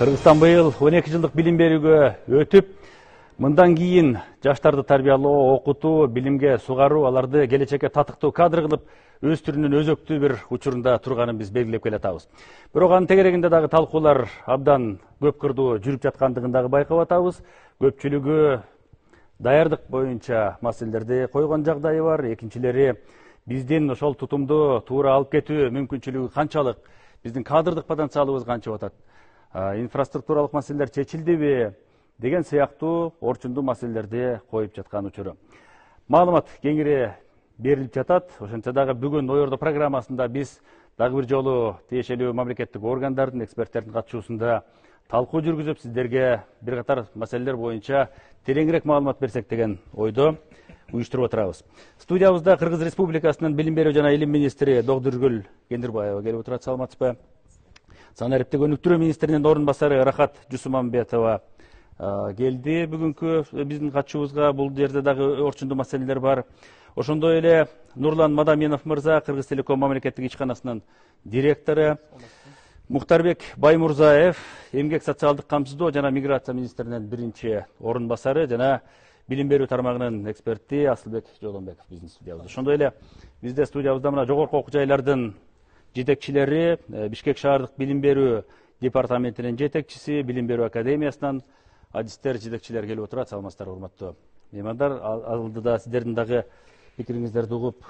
Кыргызстан быйыл 12 жылдык билим берүүгө өтүп, мындан кийин жаштарды тарбиялоо, окутуу, билимге сугаруу, аларды келечекке татыктуу кадр кылып өстүрүүнүн өзөктүү бир учурунда турганын биз белгилеп келатабыз. Бирок анын тегерегинде дагы талкуулар абдан көп кырдуу жүрүп жаткандыгын дагы байкап атабыз. Көпчүлүгү даярдык боюнча маселелерди койгон жагдайы бар. Экинчилери биздин ошол тутумду туура алып кетүү мүмкүнчүлүгү канчалык, биздин кадрдык потенциалыбыз канча атат, инфраструктуралык маселелер чечилдиби деген сыяктуу орчундуу маселелерди коюп жаткан учуру. Маалымат кеңири берилип жатат. Ошентсе дагы бүгүн Ойордо программасында биз дагы бир жолу тиешелүү мамлекеттик органдардын, эксперттердин катышуусунда талкуу жүргүзүп, сиздерге бир катар маселелер боюнча тереңирээк маалымат берсек деген ойдо уюштуруп отурабыз. Студиябызда Кыргыз Республикасынын билим берүү жана илим министри Догдургүл Кендирбаева келип отурат. Саламатсызбы? Санариптик өнүктүрүү министринин орун басары Рахат Жусумамбетова келди бүгүнкү биздин катышуубузга. Бул жерде дагы орчундуу маселелер бар. Ошондой эле Нурлан Мадаминов мырза, Кыргыз Телеком мамлекеттик ишканасынын директору, Мухтарбек Баймурзаев, эмгек социалдык камсыздоо жана миграция министринин биринчи орун басары жана билим берүү тармагынын эксперти Асылбек Жолонбеков биздин студиябызда. Ошондой эле бизде студиябызда мына жогорку окуу жайлардын жетекчилери, Бишкек шаардык билим берүү департаментинин жетекчиси, билим берүү академиясынан адистер, жетекчилер келип отурат. Саламатсыздарбы, урматтуу меймандар? Алдыда сиздердин дагы пикириңиздерди угуп,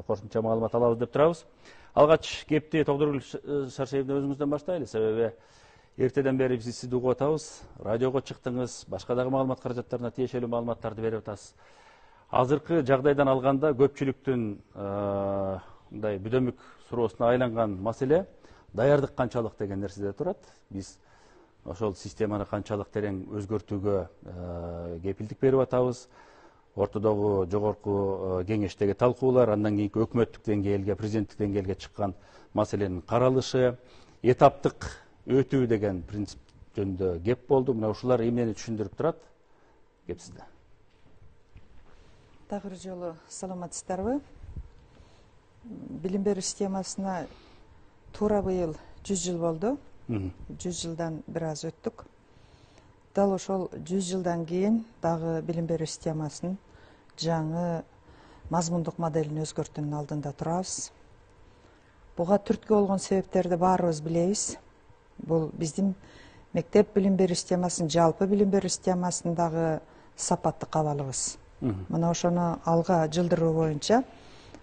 кошумча маалымат алабыз деп турабыз. Алгач кепти Тогдургүл Шаршеевден өзүңүздөн баштайлы. Себеби эртеден бери биз сизди угуп атабыз. Радиого чыктыңыз, башка дагы маалымат каражаттарына тиешелүү маалыматтарды берип атасыз. Азыркы жагдайдан алганда көпчүлүктүн мындай бүдөмүк суроосуна айланган маселе даярдык канчалык деген нерседе турат. Биз ошол системаны канчалык терең өзгөртүүгө кепилдик берип атабыз. Ортодогу жогорку кеңештеги талкуулар, андан кийинки өкмөттүк деңгээлге, президенттик деңгээлге чыккан маселенин каралышы, этаптык өтүү деген принцип жөнүндө кеп болду. Мына ушулар эмнени түшүндүрүп турат? Кеп сизде. Дагы бир жолу саламатсыздарбы? Билим берүү системасына туура быйыл 100 жыл болду. 100 жылдан бир аз өттүк. Дал ошол 100 жылдан кийин дагы билим берүү системасын жаңы мазмундук моделин өзгөртүүнүн алдында турабыз. Буга түрткү болгон себептерди баарыбыз билебиз. Бул биздин мектеп билим берүү системасын, жалпы билим берүү системасындагы сапаттык абалыбыз. Мына ошону алга жылдыруу боюнча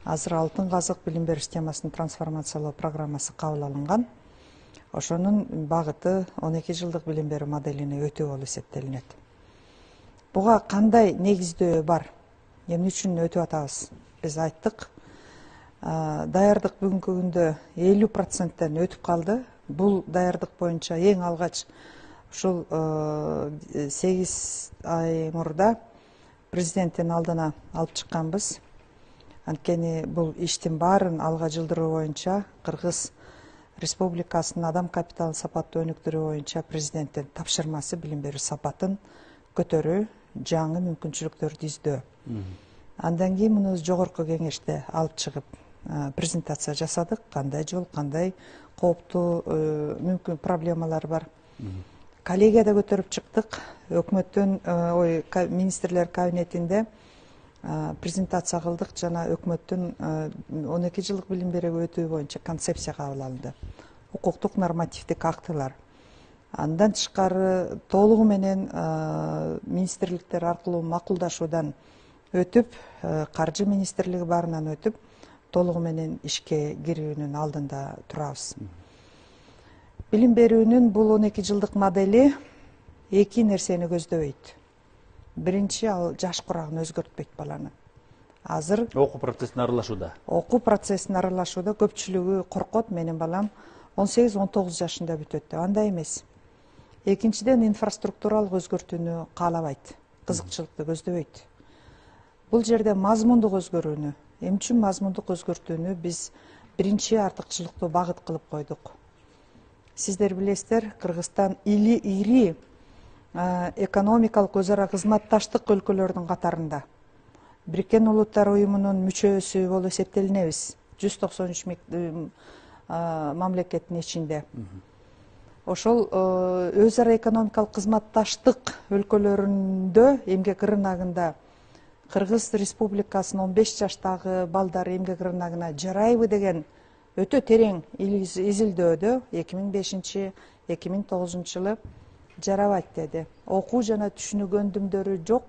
азыр Алтын казык билим берүү системасын трансформациялоо программасы кабыл алынган. Ошонун багыты 12 жылдык билим берүү моделине өтүү болуп эсептелинет. Буга кандай негиздөө бар? Эмне үчүн өтүп атабыз? Биз айттык. Даярдык бүгүнкү күндө 50%тен өтүп калды. Бул даярдык боюнча эң алгач ушул 8 ай мурда президенттин алдына алып чыкканбыз. Анткени бул иштин баарын алга жылдыруу боюнча Кыргыз Республикасынын адам капиталын сапаттуу өнүктүрүү боюнча президенттин тапшырмасы билим берүү сапатын көтөрүү, жаңы мүмкүнчүлүктөрдү издөө. Андан кийин муну жогорку кеңеште алып чыгып презентация жасадык. Кандай жол, кандай кооптуу мүмкүн проблемалар бар. Коллегияда көтөрүп чыктык. Өкмөттүн министрлер кабинетинде презентация кылдык жана өкмөттүн 12 жылдык билим берүүгө өтүү боюнча концепция кабыл алынды. Укуктук нормативдик актылар. Андан тышкары толугу менен министрликтер аркылуу макулдашуудан өтүп, каржы министрлиги баарынан өтүп, толугу менен ишке кирүүнүн алдында турабыз. Билим берүүнүн бул 12 жылдык модели эки нерсени көздөбөйт. Биринчи, ал жаш курагын өзгөртпөйт баланы. Азыр окуу процессине аралашууда. Окуу процессине аралашууда көпчүлүгү коркот, менин балам 18-19 жашында бүтөт деп. Андай эмес. Экинчиден, инфраструктуралык өзгөртүүнү каалабайт, кызыкчылыкты көздөбөйт. Бул жерде мазмундук өзгөрүүнү, эмне үчүн мазмундук өзгөртүүнү биз биринчи артыкчылыктуу багыт кылып койдук. Сиздер билесиздер, Кыргызстан ири экономикалык өз ара кызматташтык өлкөлөрдүн катарында. Бириккен Улуттар уюмунун мүчөсү болуп эсептелинебиз. 193 мамлекеттин ичинде. ошол өз ара экономикалык кызматташтык өлкөлөрүндө эмгек рыногунда Кыргыз Республикасынын 15 жаштагы балдар эмгек рыногуна жарайбы деген өтө терең изилдөөдө 2005-2009 жылы жарабайт деди. Окуу жана түшүнүү көндүмдөрү жок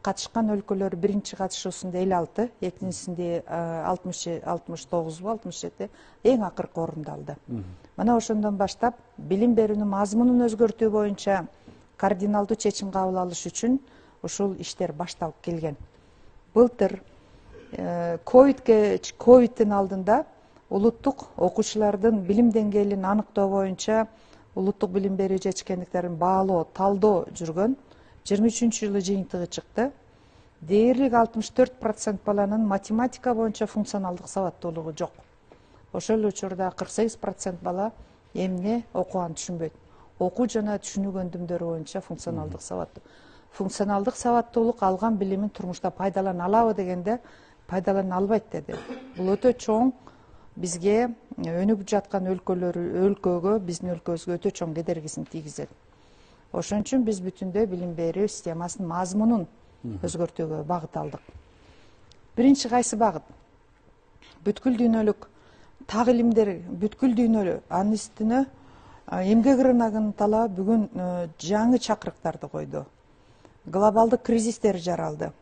катышкан өлкөлөр биринчи катышуусунда 56, экинчисинде 69-67 эң акыркы орунду алды. Мына ошондон баштап билим берүүнүн мазмунун өзгөртүү боюнча кардиналдуу чечим кабыл алыш үчүн ушул иштер башталып келген. Былтыр ковидтин алдында улуттук окуучулардын билим деңгээлин аныктоо боюнча улуттук билим берүү жетишкендиктерин баалоо, талдоо жүргөн. 23 жылы жыйынтыгы чыкты. Дээрлик 64% баланын математика боюнча функционалдык сабаттуулугу жок. Ошол учурда 48% бала эмне окуганын түшүнбөйт. Окуу жана түшүнүү көндүмдөрү боюнча функционалдык сабаттуу. Функционалдык сабаттуулук алган билимин турмушта пайдалана алабы дегенде пайдалана албайт деди. Бул өтө чоң бизге өнүгүп жаткан өлкөгө, биздин өлкөбүзгө өтө чоң кедергисин тийгизет. Ошон үчүн биз бүтүндөй билим берүү системасынын мазмунун өзгөртүүгө багыт алдык. Биринчи кайсы багыт? Бүткүл дүйнөлүк тагылимдер, бүткүл дүйнөлү анын үстүнө эмгек рыногунун талабы бүгүн жаңы чакырыктарды койду. Глобалдык кризистер жаралды.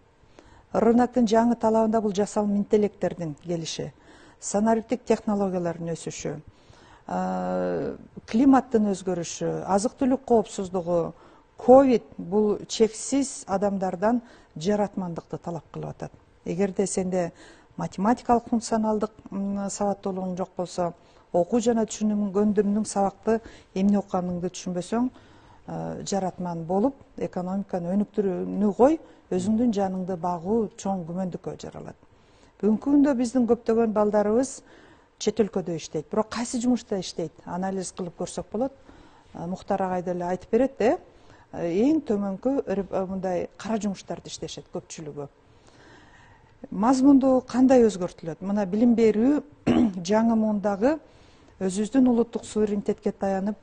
Рыноктун жаңы талабында бул жасалма интеллекттердин келиши, санариптик технологиялардын өсүшү, климаттын өзгөрүшү, азык-түлүк коопсуздугу, ковид бул чексиз адамдардан жаратмандыкты талап кылып атат. Эгерде сенде математикалык функционалдык сабаттуулугуң жок болсо, окуу жана түшүнүү көндүмүнүн сабакты эмне окуганыңды түшүнбөсөң, жаратман болуп, экономиканы өнүктүрүүнү кой, өзүңдүн жаныңды багуу чоң күмөндүккө жаралат. Бүгүнкү күндө биздин көптөгөн балдарыбыз чет өлкөдө иштейт. Бирок кайсы жумушта иштейт? Анализ кылып көрсөк болот. Мухтар агай деле айтып берет да, эң төмөнкү мындай кара жумуштарды иштешет көпчүлүгү. Мазмунду кандай өзгөртүлөт? Мына билим берүү жаңы муундагы өзүбүздүн улуттук суверенитетке таянып,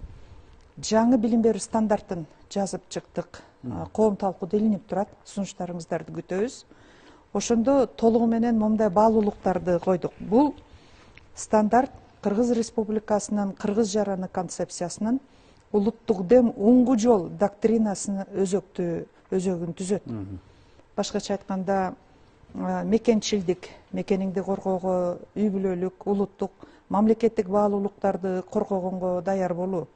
жаңы билим берүү стандартын жазып чыктык. Коом талкууда илинип турат, сунуштарыңыздарды күтөбүз. Ошондо толугу менен момундай баалуулуктарды койдук. Бул стандарт Кыргыз Республикасынын кыргыз жараны концепциясынын улуттук дем уңгу жол доктринасынын өзөгүн түзөт. Башкача айтканда, мекенчилдик, мекениңди коргоого үй бүлөлүк, улуттук, мамлекеттик баалуулуктарды коргогонго даяр болуу.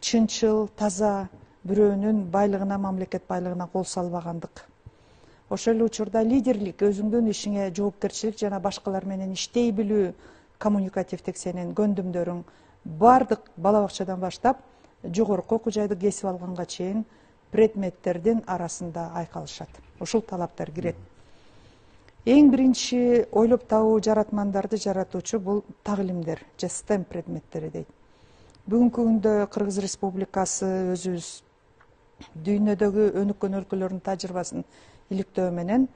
Чынчыл, таза, бирөөнүн байлыгына, мамлекет байлыгына кол салбагандык. Ошол эле учурда лидерлик, өзүңдүн ишиңе жоопкерчилик жана башкалар менен иштей билүү, коммуникативдик сенин көндүмдөрүң бардык бала бакчадан баштап жогорку окуу жайды кесип алганга чейин предметтердин арасында айкалышат. Ушул талаптар кирет. Эң биринчи ойлоп табуу жаратмандарды жаратуучу бул тагылимдер, STEM предметтери дейт. Бүгүнкү күндө Кыргыз Республикасы өзүбүз дүйнөдөгү өнүккөн өлкөлөрдүн тажрыйбасын иликтөө менен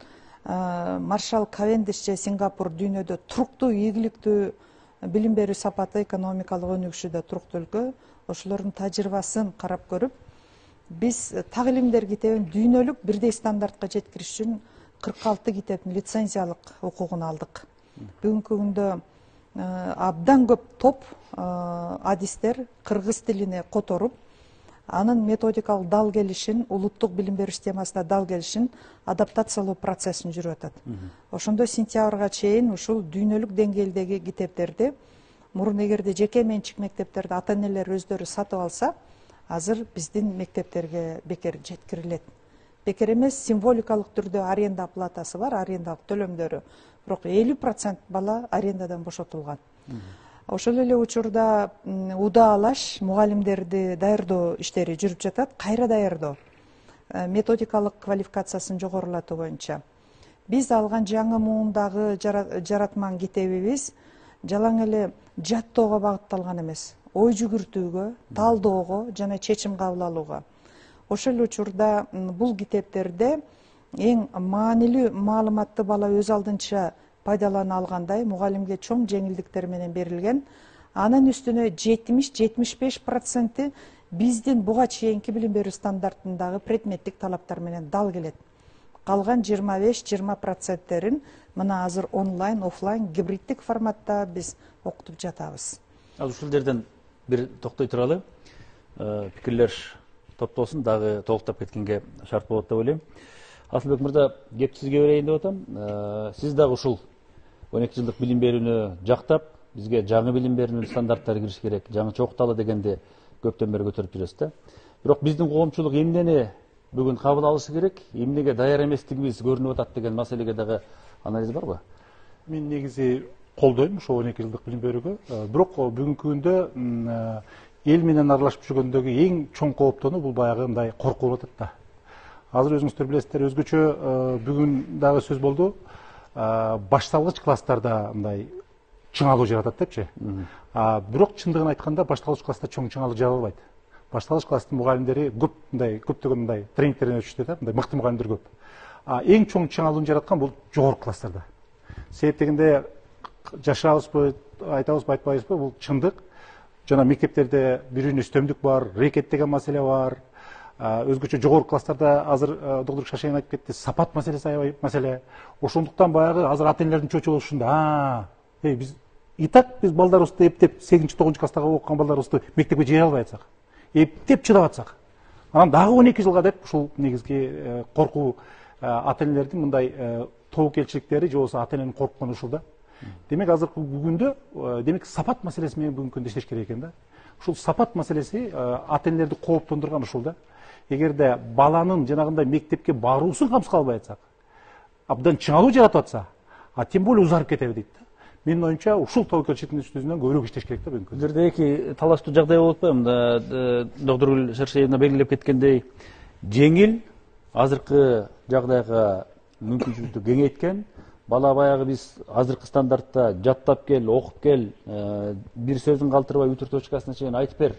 Маршал Кавендиш же Сингапур дүйнөдө туруктуу, ийгиликтүү билим берүү сапаты, экономикалык өнүгүшүдө туруктуу өлкө. Ошолордун тажрыйбасын карап көрүп, биз тагылимдер китебин дүйнөлүк бирдей стандартка жеткириш үчүн 46 китептин лицензиялык укугун алдык. Бүгүнкү күндө абдан көп топ адистер кыргыз тилине которуп, анын методикалык дал келишин, улуттук билим берүү системасына дал келишин адаптациялоо процессин жүрүп атат. Ошондо сентябрга чейин ушул дүйнөлүк деңгээлдеги китептерди мурун эгерде жеке менчик мектептерди ата-энелер өздөрү сатып алса, азыр биздин мектептерге бекер жеткирилет. Бекер эмес, символикалык түрдө аренда оплатасы бар, арендалык төлөмдөрү. Бирок 50% бала арендадан бошотулган. Ошол эле учурда удаалаш мугалимдерди даярдоо иштери жүрүп жатат. Кайра даярдоо? Методикалык квалификациясын жогорулатуу боюнча. Биз алган жаңы муундагы жаратман китебибиз жалаң эле жаттоого багытталган эмес. Ой жүгүртүүгө, талдоого жана чечим кабыл алууга. Ошол эле учурда бул китептерде эң маанилүү маалыматты бала өз алдынча пайдалана алгандай, мугалимге чоң жеңилдиктер менен берилген. Анын үстүнө 70-75% биздин буга чейинки билим берүү стандартындагы предметтик талаптар менен дал келет. Калган 25-20%-терин мына азыр онлайн, офлайн, гибриддик форматта биз окутуп жатабыз. Ал ушул жерден бир токтой туралы пикирлер топтолсун, дагы толуктап кеткенге шарт болот деп ойлойм. Асылбек мырза, кеп сизге берейин деп атам. Сиз дагы ушул 12 жылдык билим берүүнү жактап, бизге жаңы билим берүүнүн стандарттары кириш керек, жаңыча окуталы дегенди көптөн бери көтөрүп жүрөсүз да. Бирок биздин коомчулук эмнени бүгүн кабыл алышы керек, эмнеге даяр эместигибиз көрүнүп атат деген маселеге дагы анализ барбы? Мен негизи колдойм ошо 12 жылдык билим берүүгө. Бирок бүгүнкү күндө эл менен аралашып жүргөндөгү эң чоң кооптонуу бул баягы мындай коркуу болуп атат да. Азыр өзүңүздөр билесиздер, өзгөчө бүгүн дагы сөз болду. Башталгыч класстарда мындай чыңалуу жаратат депчи. Бирок чындыгын айтканда башталгыч класста чоң чыңалуу жаралбайт. Башталгыч класстын мугалимдери көптөгөн мындай тренингтерден өтүштү да, мындай мыкты мугалимдер көп. Эң чоң чыңалууну жараткан бул жогорку класстарда. Себеп дегенде жашабызбы, айтабызбы, айтпайбызбы, бул чындык. Жана мектептерде бирүүнү үстөмдүк бар, рекет деген маселе бар. Өзгөчө жогорку класстарда азыр доктор Шашаян айтып кетти, сапат маселеси аябай маселе. Ошондуктан баягы азыр ата энелердин чочулугу ушунда. Биз биз балдарыбызды эптеп 8-9 класстагы окуган балдарыбызды мектепке жибере албай атсак, эптеп чыдап атсак, анан дагы 12 жылга деп ушул негизги коркуу ата энелердин мындай тобокелчиликтери же болбосо ата эненин корккону ушул да. Демек азыркы күндө демек сапат маселеси менен бүгүнкү күндө иштеш керек экен да. Ушул сапат маселеси ата энелерди кооптондурган ушул да. Эгерде баланын жанагындай мектепке баруусун камсыз албай атсак, абдан чыңалуу жаратып атса, тем более узарып кетеби дейт да. Менин оюмча ушул тобокелчиликтин үстүнөн көбүрөөк иштеш керек да бүгүнкү. Бул жерде эки талаштуу жагдай болуп атпайбы? Мында доктор Шаршеевна белгилеп кеткендей, жеңил азыркы жагдайга мүмкүнчүлүктү кеңейткен, бала баягы биз азыркы стандартта жаттап кел, окуп кел, бир сөзүн калтырбай үтүр точкасына чейин айтып бер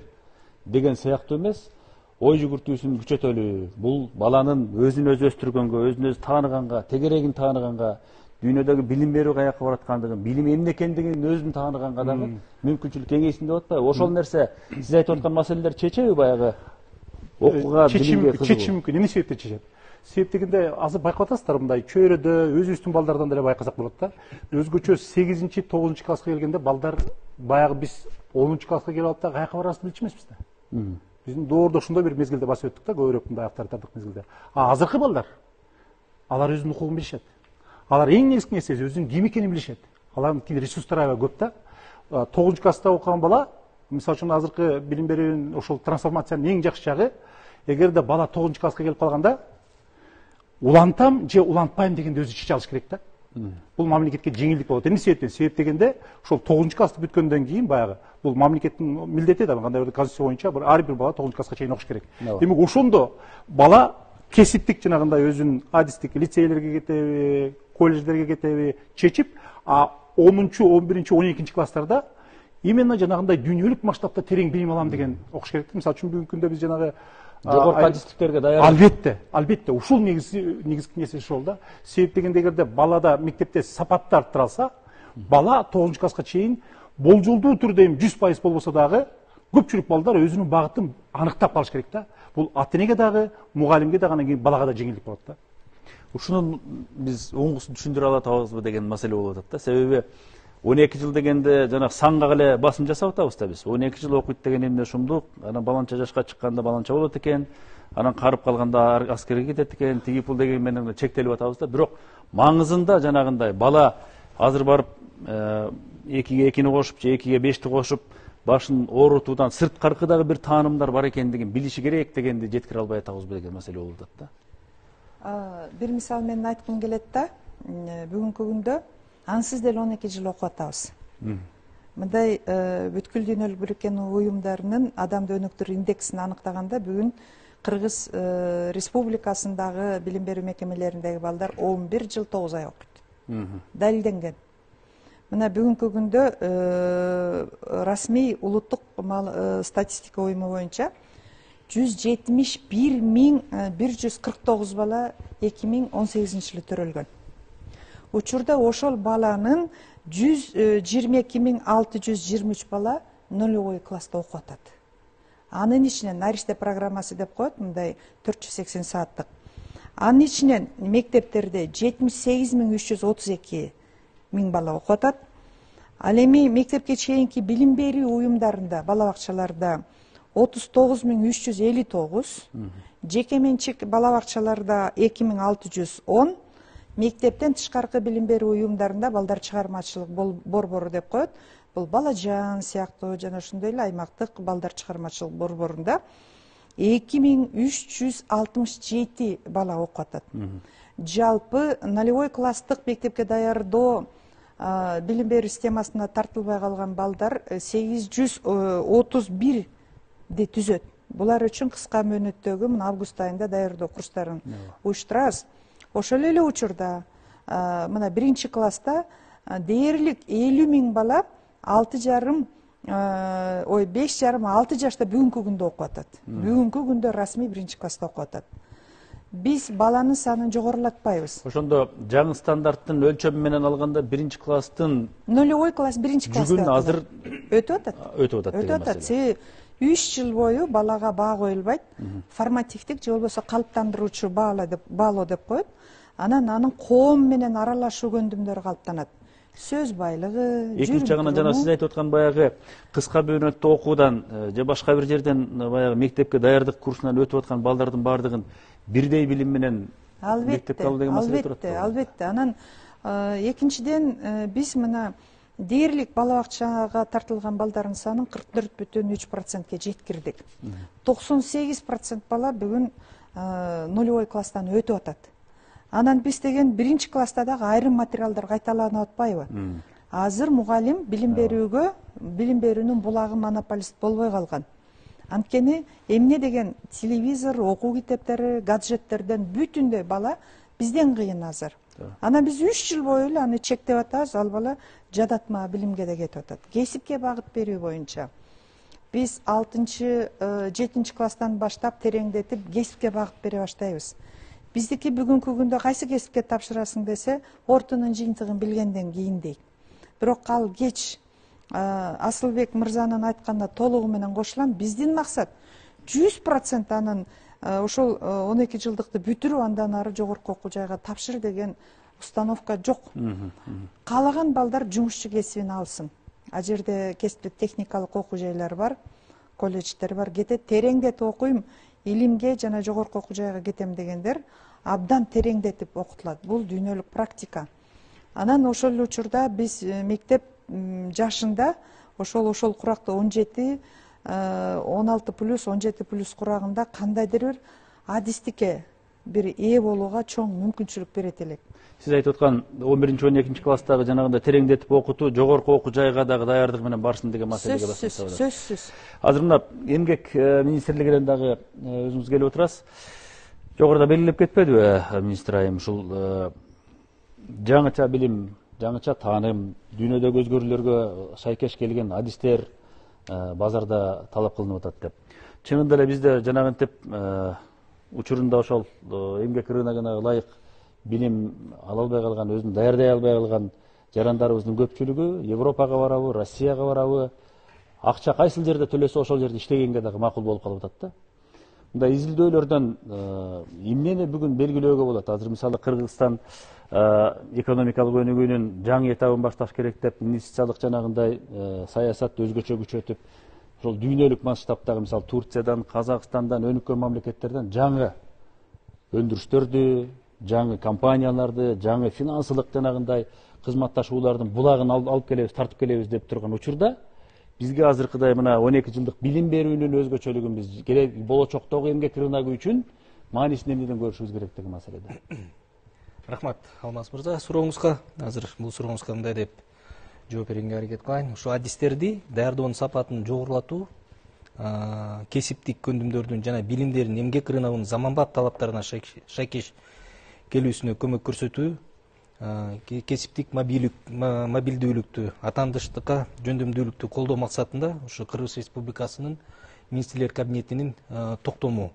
деген сыяктуу эмес, ой жүгүртүүсүн күчөтөлү. Бул баланын өзүн өзү өстүргөнгө, өзүн өзү тааныганга, тегерегин тааныганга, дүйнөдөгү билим берүү каякка бараткандыгын, билим эмне экендигин өзүн тааныганга дагы мүмкүнчүлүк кеңейсин деп атпайбы? Ошол нерсе сиз айтып аткан маселелер чечеби баягы окууга, билимге кызыгуу? Чечиши мүмкүн. Эмне себептен чечет? Себеп дегенде азыр байкап атасыздар, мындай чөйрөдө өзүбүздүн балдардан деле байкасак болот да. Өзгөчө 8-9 класска келгенде балдар баягы биз 10 класска келип алып да каяка барабызды билчү эмеспиз да. Биздин доордо ошондой бир мезгилде басып өттүк да, көбүрөөк мындай авторитардык мезгилде. Азыркы балдар алар өзүнүн укугун билишет. Алар эң негизги нерсеси өзүнүн ким экенин билишет. Алардын ресурстары аябай көп да. 9 класста окуган бала, мисалы үчүн азыркы билим берүүнүн ошол трансформациянын эң жакшы жагы, эгерде бала 9 класска келип калганда улантам же улантпайм дегенди өзү чече алыш керек да. Бул мамлекетке жеңилдик болот. Эмне себептен? Себеп дегенде ошол 9 классты бүткөндөн кийин баягы бул мамлекеттин милдети да, кандай бир конституция боюнча ар бир бала 9 класска чейин окуш керек. Демек ошондо бала кесиптик жанагындай өзүнүн адистик лицейлерге кетеби, колледждерге кетеби чечип, 10-чу, 11-чи, 12-чи класстарда именно жанагындай дүйнөлүк масштабта терең билим алам деген окуш керек. Мисалы үчүн бүгүнкү күндө биз жанагы жогорку адистиктерге даяр. Албетте, ушул негизги нерсе ошол да. Себеп дегенде эгерде балада мектепте сапатты арттыра алса, бала 9 класска чейин болжолдуу түрдө 100% болбосо дагы көпчүлүк балдар өзүнүн багытын аныктап калыш керек да. Бул ата энеге дагы, мугалимге дагы, анан кийин балага да жеңилдик болот да. Ушуну биз оңгусун түшүндүрө алатабызбы деген маселе болуп атат да. Себеби 12 жыл дегенде жана санга эле басым жасап атабыз да биз. 12 жыл окуйт деген эмне шумдук, анан баланча жашка чыкканда баланча болот экен, анан карып калганда аскерге кетет экен, тиги пул деген менен чектелип атабыз да. Бирок маңызында жанагындай бала азыр барып 2-ге 2-ни кошуп же 2-ге 5-ти кошуп башын оорутуудан сырткаркы дагы бир таанымдар бар экендигин билиши керек дегенди жеткире албай атабызбы деген маселе болуп атат да. Бир мисал менен айткым келет да. Бүгүнкү күндө ансыз деле 12 жыл окуп атабыз. Мындай бүткүл дүйнөлүк бириккен уюмдарынын адамды өнүктүрүү индексин аныктаганда бүгүн Кыргыз Республикасындагы билим берүү мекемелериндеги балдар 11 жыл 9 ай окуйт. Далилденген. Мына бүгүнкү күндө расмий улуттук статистика уюму боюнча 171.149 бала 2018 жылы төрөлгөн. учурда ошол баланын 122.623 бала нулевой класста окуп атат. Анын ичинен наристе программасы деп коет, мындай 480 сааттык. Анын ичинен мектептерде 78.332 бала окуп атат. Ал эми мектепке чейинки билим берүү уюмдарында, бала бакчаларда 39.359, жеке менчик бала бакчаларда 2.610, мектептен тышкаркы билим берүү уюмдарында балдар чыгармачылык борбору деп коет. Бул Балажан сыяктуу жана ошондой эле аймактык балдар чыгармачылык борборунда 2367 бала окуп атат. Жалпы нулевой класстык мектепке даярдоо билим берүү системасына тартылбай калган балдар 831 түзөт. Булар үчүн кыска мөөнөттөгү мына август айында даярдоо курстарын уюштурабыз. Ошол эле учурда мына 1-класста дээрлик 50.000 бала 5,5-6 жашта бүгүнкү күндө окуп атат. Бүгүнкү күндө расмий 1-класста окуп атат. Биз баланын санын жогорулатпайбыз. Ошондо жаңы стандарттын өлчөмү менен алганда 1-класстын нулевой класс 1-класс жүгүн азыр өтүп атат. Өтүп атат. Себеби 3 жыл бою балага баа коюлбайт. Формативдик же болбосо калыптандыруучу баалоо деп коет. Анан коом менен аралашуу көндүмдөрү калыптанат. Сөз байлыгы, экинчи жагынан жана сиз айтып аткан баягы кыска мөөнөттө окуудан же башка бир жерден баягы мектепке даярдык курсунан өтүп аткан балдардын баардыгын бирдей билим менен мектепке алуу деген маселе турат. Албетте. Анан экинчиден биз мына дээрлик бала бакчага тартылган балдардын санын 44,3%ке жеткирдик. 98% бала бүгүн нулевой класстан өтүп атат. Анан биз деген 1-класста дагы айрым материалдар кайталанып атпайбы? Азыр мугалим билим берүүнүн булагы монополист болбой калган. Анткени эмне деген телевизор, окуу китептери, гаджеттерден бүтүндөй бала бизден кыйын азыр. Анан биз 3 жыл бою эле аны чектеп атабыз, ал бала жадатма билимге да кетип атат. Кесипке багыт берүү боюнча биз 6-7 класстан баштап тереңдетип кесипке багыт бере баштайбыз. Биздики бүгүнкү күндө кайсы кесипке тапшырасың десе, ортонун жыйынтыгын билгенден кийин дейт. Бирок ал кеч. Асылбек мырзанын айтканына толугу менен кошулам. Биздин максат 100% анын ошол 12 жылдыкты бүтүрүп, андан ары жогорку окуу жайга тапшыр деген установка жок. Каалаган балдар жумушчу кесибин алсын. А жерде кесиптик техникалык окуу жайлар бар, колледждер бар. Кетет тереңдетип окуйм, илимге жана жогорку окуу жайга кетем дегендер абдан тереңдетип окутулат. Бул дүйнөлүк практика. Анан ошол эле учурда биз мектеп жашында ошол куракта 17, 16+17+ курагында кандайдыр бир адистикке бир ээ болууга чоң мүмкүнчүлүк берет элек. Сиз айтып аткан 11-12 класстагы жанагындай тереңдетип окутуу, жогорку окуу жайга дагы даярдык менен барсын деген маселеге басып. Сөзсүз. Азыр мына эмгек министрлигинен дагы өзүңүз келип отурасыз. Жогоруда белгилеп кетпедиби министр айым, ушул жаңыча билим, жаңыча тааным, дүйнөдөгү өзгөрүүлөргө шайкеш келген адистер базарда талап кылынып атат деп. Чынында эле бизде жанагынтип учурунда ошол эмгек рыногуна ылайык билим ала албай калган, өзүн даярдай албай калган жарандарыбыздын көпчүлүгү Европага барабы, Россияга барабы, акча кайсыл жерде төлөсө ошол жерде иштегенге дагы макул болуп калып атат да. Мындай изилдөөлөрдөн эмнени бүгүн белгилөөгө болот? Азыр мисалы Кыргызстан экономикалык өнүгүүнүн жаңы этабын башташ керек деп, инвестициялык жанагындай саясатты өзгөчө күчөтүп, ошол дүйнөлүк масштабтагы мисалы Турциядан, Казакстандан, өнүккөн мамлекеттерден жаңы өндүрүштөрдү, жаңы компанияларды, жаңы финансылык жанагындай кызматташуулардын булагын алып келебиз, тартып келебиз деп турган учурда бизге азыркыдай мына 12 жылдык билим берүүнүн өзгөчөлүгүн биз керек болочоктогу эмгек рыногу үчүн маанисин эмнеден көрүшүбүз керек деген маселеде. Рахмат, Алмаз мырза, сурооңузга азыр бул сурооңузга мындай деп жооп берүүгө аракет кылайын. Ушу адистерди даярдоонун сапатын жогорулатуу, кесиптик көндүмдөрдүн жана билимдердин эмгек рыногунун заманбап талаптарына шайкеш келүүсүнө көмөк көрсөтүү, кесиптик мобилдүүлүктү, атаандыштыкка жөндөмдүүлүктү колдоо максатында ушу Кыргыз Республикасынын министрлер кабинетинин токтому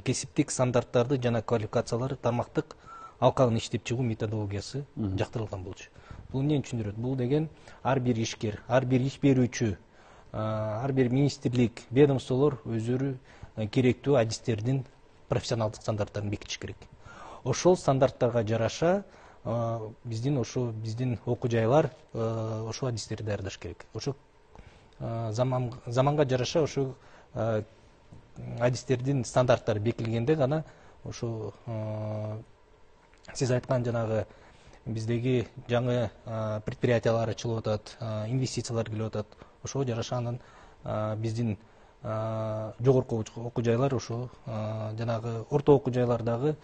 кесиптик стандарттарды жана квалификацияларды тармактык алкагын иштеп чыгуу методологиясы жактырылган болчу. Бул эмнени түшүндүрөт? Бул деген ар бир ишкер, ар бир иш берүүчү, ар бир министрлик, ведомстволор өздөрү керектүү адистердин профессионалдык стандарттарын бекитиш керек. Ошол стандарттарга жараша биздин окуу жайлар ошол адистерди даярдаш керек. Ошо заманга жараша ошо адистердин стандарттары бекилгенде гана ошо сиз айткан жанагы биздеги жаңы предприятиялар ачылып атат, инвестициялар келип атат. Ошого жараша анан биздин жогорку окуу жайлар ошо жанагы орто окуу жайлардагы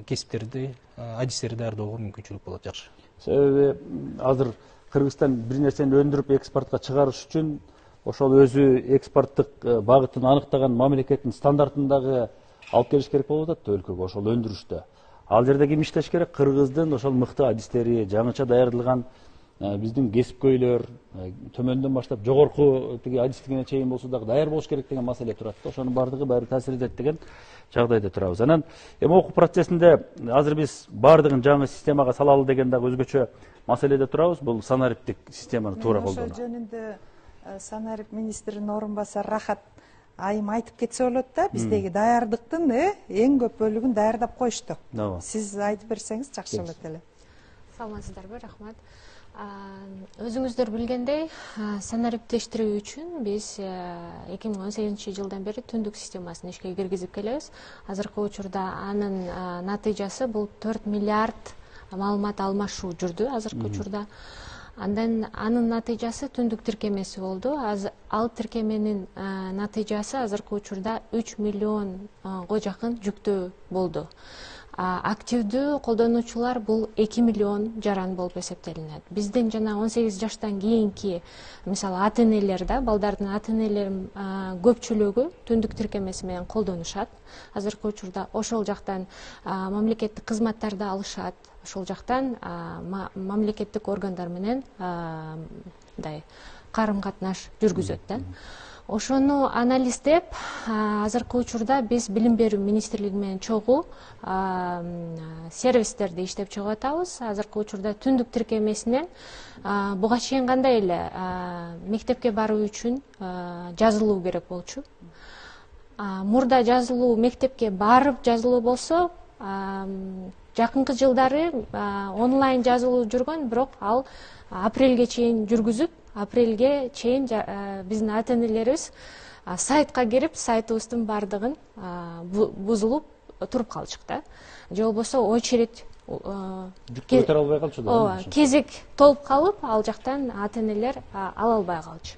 кесиптерди, адистерди даярдоого мүмкүнчүлүк болот жакшы. Себеби азыр Кыргызстан бир нерсени өндүрүп экспортко чыгарыш үчүн ошол өзү экспорттук багытын аныктаган мамлекеттин стандартын дагы алып келиш керек болуп атат өлкөгө ошол өндүрүштө. Ал жерде ким иштеш керек? Кыргыздын ошол мыкты адистери, жаңыча даярдалган биздин кесипкөйлөр, төмөндөн баштап жогорку тиги адистигине чейин болсо дагы даяр болуш керек деген маселе турат да. Ошонун баардыгы баары таасир этет деген жагдайда турабыз. Анан эми окуу процессинде азыр биз баардыгын жаңы системага салалы деген дагы өзгөчө маселеде турабыз. Бул санариптик системаны туура колдонуу. Ошол жөнүндө санарип министринин орун басары Рахат айым айтып кетсе болот да, биздеги даярдыктын эң көп бөлүгүн даярдап коюшту. Сиз айтып берсеңиз жакшы болот эле. Саламатсыздарбы, рахмат. Өзүңүздөр билгендей, санариптештирүү үчүн биз 2018-жылдан бери түндүк системасын ишке киргизип келебиз. Азыркы учурда анын натыйжасы бул 4 миллиард маалымат алмашуу жүрдү азыркы учурда. Анын натыйжасы түндүк тиркемеси болду. Ал тиркеменин натыйжасы азыркы учурда 3 миллионго жакын жүктөө болду. Активдүү колдонуучулар бул 2 миллион жаран болуп эсептелинет. Биздин жана 18 жаштан кийинки, мисалы ата-энелер да, балдардын ата-энелерин көпчүлүгү түндүк тиркемеси менен колдонушат. Азыркы учурда ошол жактан мамлекеттик кызматтарды алышат. Ошол жактан мамлекеттик органдар менен карым-катнаш жүргүзөт да. Ошону анализдеп, азыркы учурда биз билим берүү министрлиги менен чогуу сервистерди иштеп чыгып атабыз. Азыркы учурда түндүк тиркемесинен буга чейин кандай эле мектепке баруу үчүн жазылуу керек болчу. Мурда жазылуу мектепке барып жазылуу болсо, жакынкы жылдары онлайн жазылуу жүргөн, бирок ал апрелге чейин жүргүзүп, апрелге чейин биздин ата-энелерибиз сайтка кирип, сайтыбыздын баардыгын бузулуп туруп калышык да. Же болбосо очередь көтөрө албай калчу да. Ооба, кезек толуп калып, ал жактан ата-энелер ала албай калчу.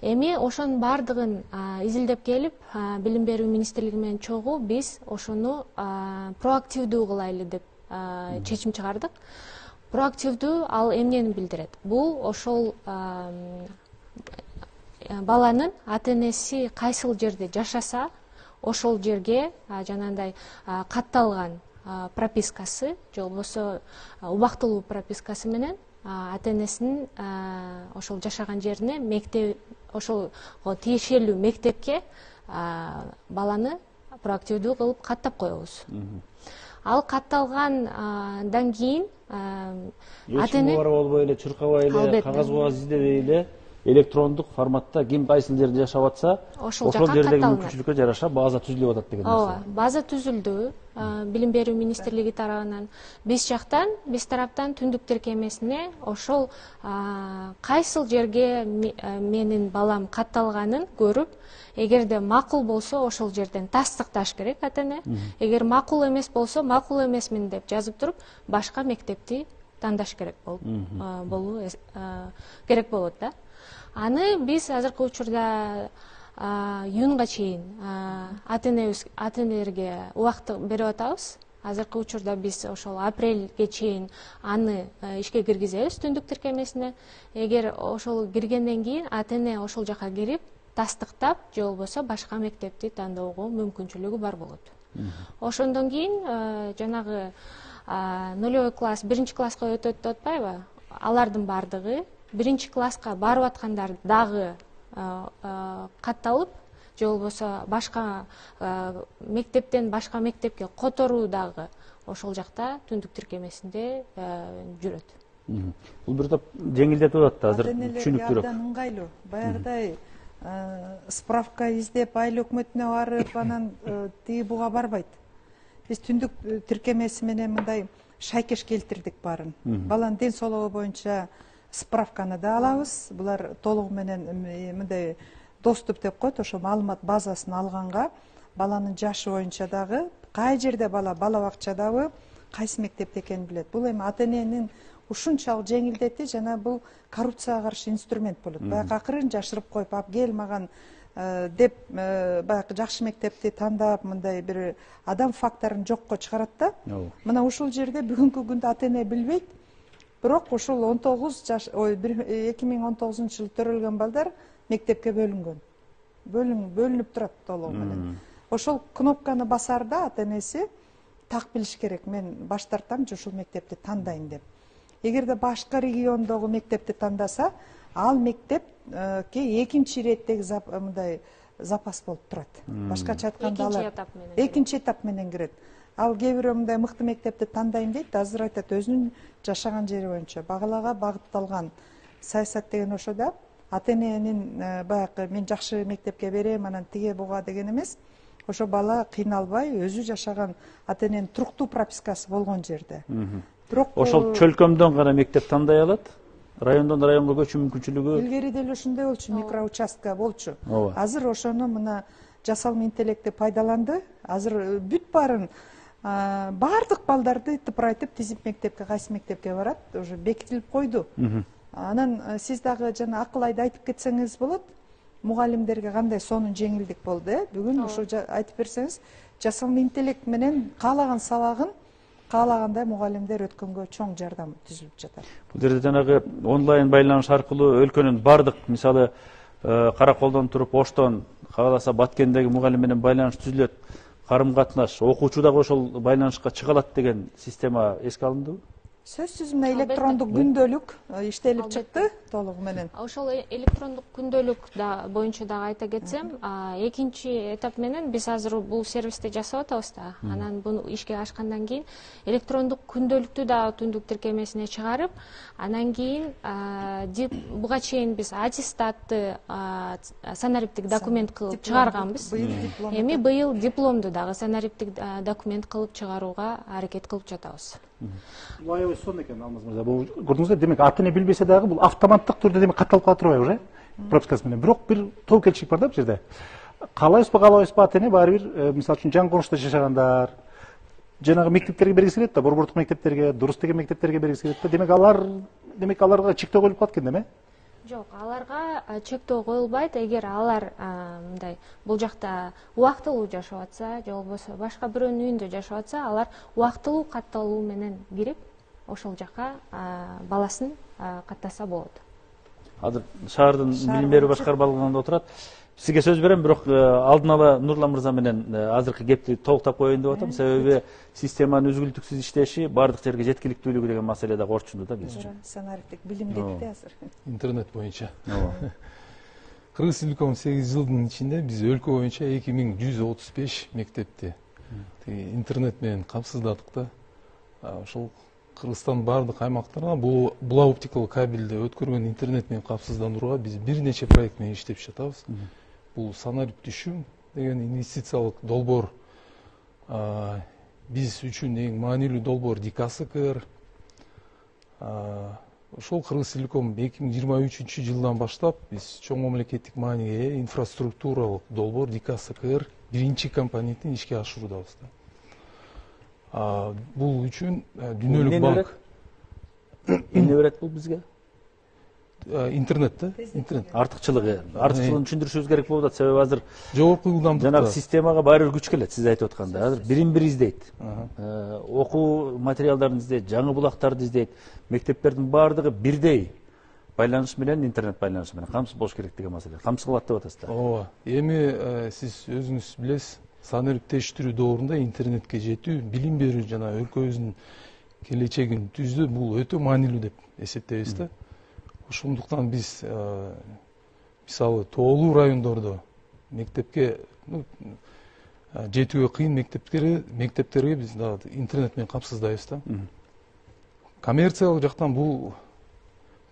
Эми ошонун баардыгын изилдеп келип, билим берүү министрлиги менен чогуу биз ошону проактивдүү кылайлы деп чечим чыгардык. Проактивдүү ал эмнени билдирет? Бул ошол баланын ата-энеси кайсыл жерде жашаса, ошол жерге жанагындай катталган пропискасы, же болбосо убактылуу пропискасы менен ата-энесинин ошол жашаган жерине, ошол тиешелүү мектепке баланы проактивдүү кылып каттап коебуз. Ал катталгандан кийин ата-эне болбой эле, чуркабай эле, кагаз издебей эле, электрондук форматта ким кайсыл жерде жашап атса, ошол жердеги мүмкүнчүлүккө жараша база түзүлүп атат деген нерсе. Ооба, база түзүлдү билим берүү министрлиги тарабынан. Биз тараптан түндүк тиркемесине ошол кайсыл жерге менин балам катталганын көрүп, эгерде макул болсо ошол жерден тастыкташ керек ата-эне. Эгер макул эмес болсо, макул эмесмин деп жазып туруп, башка мектепти тандаш керек болуу керек болот да. Аны биз азыркы учурда июнга чейин ата-энелерге убакыт берип атабыз. Азыркы учурда биз ошол апрелге чейин аны ишке киргизебиз түндүк тиркемесине. Эгер ошол киргенден кийин ата-эне ошол жака кирип тастыктап, же болбосо башка мектепти тандоого мүмкүнчүлүгү бар болот. Ошондон кийин жанагы 0 класс, 1 класска өтөт деп атпайбы? Алардын баардыгы 1 класска барып аткандар дагы катталып, же болбосо башка мектептен башка мектепке которуу дагы ошол жакта түндүк тиркемесинде жүрөт. Бул бир топ жеңилдетип атат да азыр түшүнүктүүрөөк. Абдан ыңгайлуу. Баягыдай справка издеп, айыл өкмөтүнө барып, анан тиги буга барбайт. Биз түндүк тиркемеси менен мындай шайкеш келтирдик баарын. Баланын ден соолугу боюнча справканы да алабыз. Булар толугу менен мындай доступ деп коет, ошо маалымат базасын алганга баланын жашы боюнча дагы кай жерде бала бакчадабы, кайсы мектепте экенин билет. Бул эми ата-эненин ушунчалык жеңилдети жана бул коррупцияга каршы инструмент болот. Баягы акырын жашырып коюп, ап кел маган деп баягы жакшы мектепти тандап мындай бир адам факторун жокко чыгарат да. Мына ушул жерде бүгүнкү күндө ата-эне билбейт. Бирок ушул 2019-жылы төрөлгөн балдар мектепке бөлүнүп турат толугу менен. Ошол кнопканы басарда ата-энеси так билиш керек. Мен баш тартам, ушул мектепти тандайм деп. Эгерде башка региондогу мектепти тандаса, ал мектепке экинчи иреттеги мындай запас болуп турат. Башкача айтканда алар экинчи этап менен кирет. Ал кээ бирөө мындай мыкты мектепти тандайм дейт, азыр айтат өзүнүн жашаган жери боюнча багалага багытталган саясат деген ошо да. Ата-эненин баягы мен жакшы мектепке берем, анан тиге буга деген эмес. Ошо бала кыйналбай өзү жашаган ата-эненин туруктуу пропискасы болгон жерде. Бирок ошол чөлкөмдөн гана мектеп тандай алат. Райондон районго көчүү мүмкүнчүлүгү илгери деле ошондой болчу, микроучастка болчу. Азыр ошону мына жасалма интеллектти пайдаланды. Азыр бүт баарын баардык балдарды тыпырайтып тизип мектепке, кайсы мектепке барат, уже бекитилип койду. Анан сиз дагы жана акыл-айды айтып кетсеңиз болот. Мугалимдерге кандай сонун жеңилдик болду, Бүгүн ошо айтып берсеңиз, жасалма интеллект менен каалаган сабагын каалагандай мугалимдер өткөнгө чоң жардам түзүлүп жатат. Бул жерде жанагы онлайн байланыш аркылуу өлкөнүн бардык, мисалы Караколдон туруп Оштон, кааласа Баткендеги мугалим менен байланыш түзүлөт, карым катнаш, окуучу дагы ошол байланышка чыга алат деген система эске алындыбы? Сөзсүз мына электрондук күндөлүк иштелип чыкты толугу менен. Ошол электрондук күндөлүк боюнча дагы айта кетсем, экинчи этап менен биз азыр бул сервисти жасап атабыз да. Анан буну ишке ашкандан кийин электрондук күндөлүктү дагы түндүк тиркемесине чыгарып, анан кийин буга чейин биз аттестатты санариптик документ кылып чыгарганбыз. Эми быйыл дипломду дагы санариптик документ кылып чыгарууга аракет кылып жатабыз. Аябай сонун экен, Алмаз мырза. Бул көрдүңүзбү, демек ата-эне билбесе дагы бул автоматтык түрдө демек катталып кала турбайбы уже? Пропискасы менен. Бирок бир тобокелчилик бар да бул жерде. Каалайбызбы, ата-эне баары бир, мисалы үчүн жан конушта жашагандар, жанагы мектептерге бергиси келет да, борбордук мектептерге, дурус деген мектептерге бергиси келет да. Демек аларга чектөө коюлуп калат экен да, эме? Жок, аларга чектөө коюлбайт. Эгер алар мындай бул жакта убактылуу жашап атса, же болбосо башка бирөөнүн үйүндө жашап атса, алар убактылуу катталуу менен кирип, ошол жака баласын каттаса болот. Азыр шаардын билим берүү башкармалыгында отурат. Сизге сөз берем, бирок алдын ала Нурлан мырза менен азыркы кепти толуктап коеюн деп атам. Себеби системанын үзгүлтүксүз иштеши, баардык жерге жеткиликтүүлүгү деген маселе дагы орчунду да биз үчүн. Санариптик билим кетти азыр. Интернет боюнча. Кыргыз Республикасынын 8 жылдын ичинде биз өлкө боюнча 2135 мектепти интернет менен камсыздадык да. Ошол Кыргызстандын баардык аймактарына була оптикалык кабелде өткөргөн интернет менен камсыздандырууга биз бир нече проект менен иштеп жатабыз. Бул санарип түшүм деген инвестициялык долбоор биз үчүн эң маанилүү долбоор ДИКАСКР. Ошол Кыргыз Телеком 2023 жылдан баштап биз чоң мамлекеттик мааниге ээ инфраструктуралык долбоор ДИКАСКР биринчи компонентин ишке ашыруудабыз. Бул үчүн дүйнөлүк банк эмне берет бул бизге? Интернетте, интернет. Артыкчылыгын түшүндүрүшүбүз керек болуп атат. Себеби азыр жогорку ылдамдыкта жанагы системага баары бир күч келет. Сиз айтып атканда, азыр бир издейт. Окуу материалдарын издейт, жаңы булактарды издейт. Мектептердин баардыгы бирдей байланыш менен, интернет байланышы менен камсыз болуш керек деген маселе. Камсыз кылат деп атасыздар. Ооба. Эми сиз өзүңүз билесиз, санариптештирүү доорунда интернетке жетүү, билим берүү жана өлкөбүздүн келечегин түздүү, бул өтө маанилүү деп эсептейбиз да. Ошондуктан биз мисалы тоолуу райондордо мектепке жетүүгө кыйын мектептерге биз дагы интернет менен камсыздайбыз да. Коммерциялык жактан бул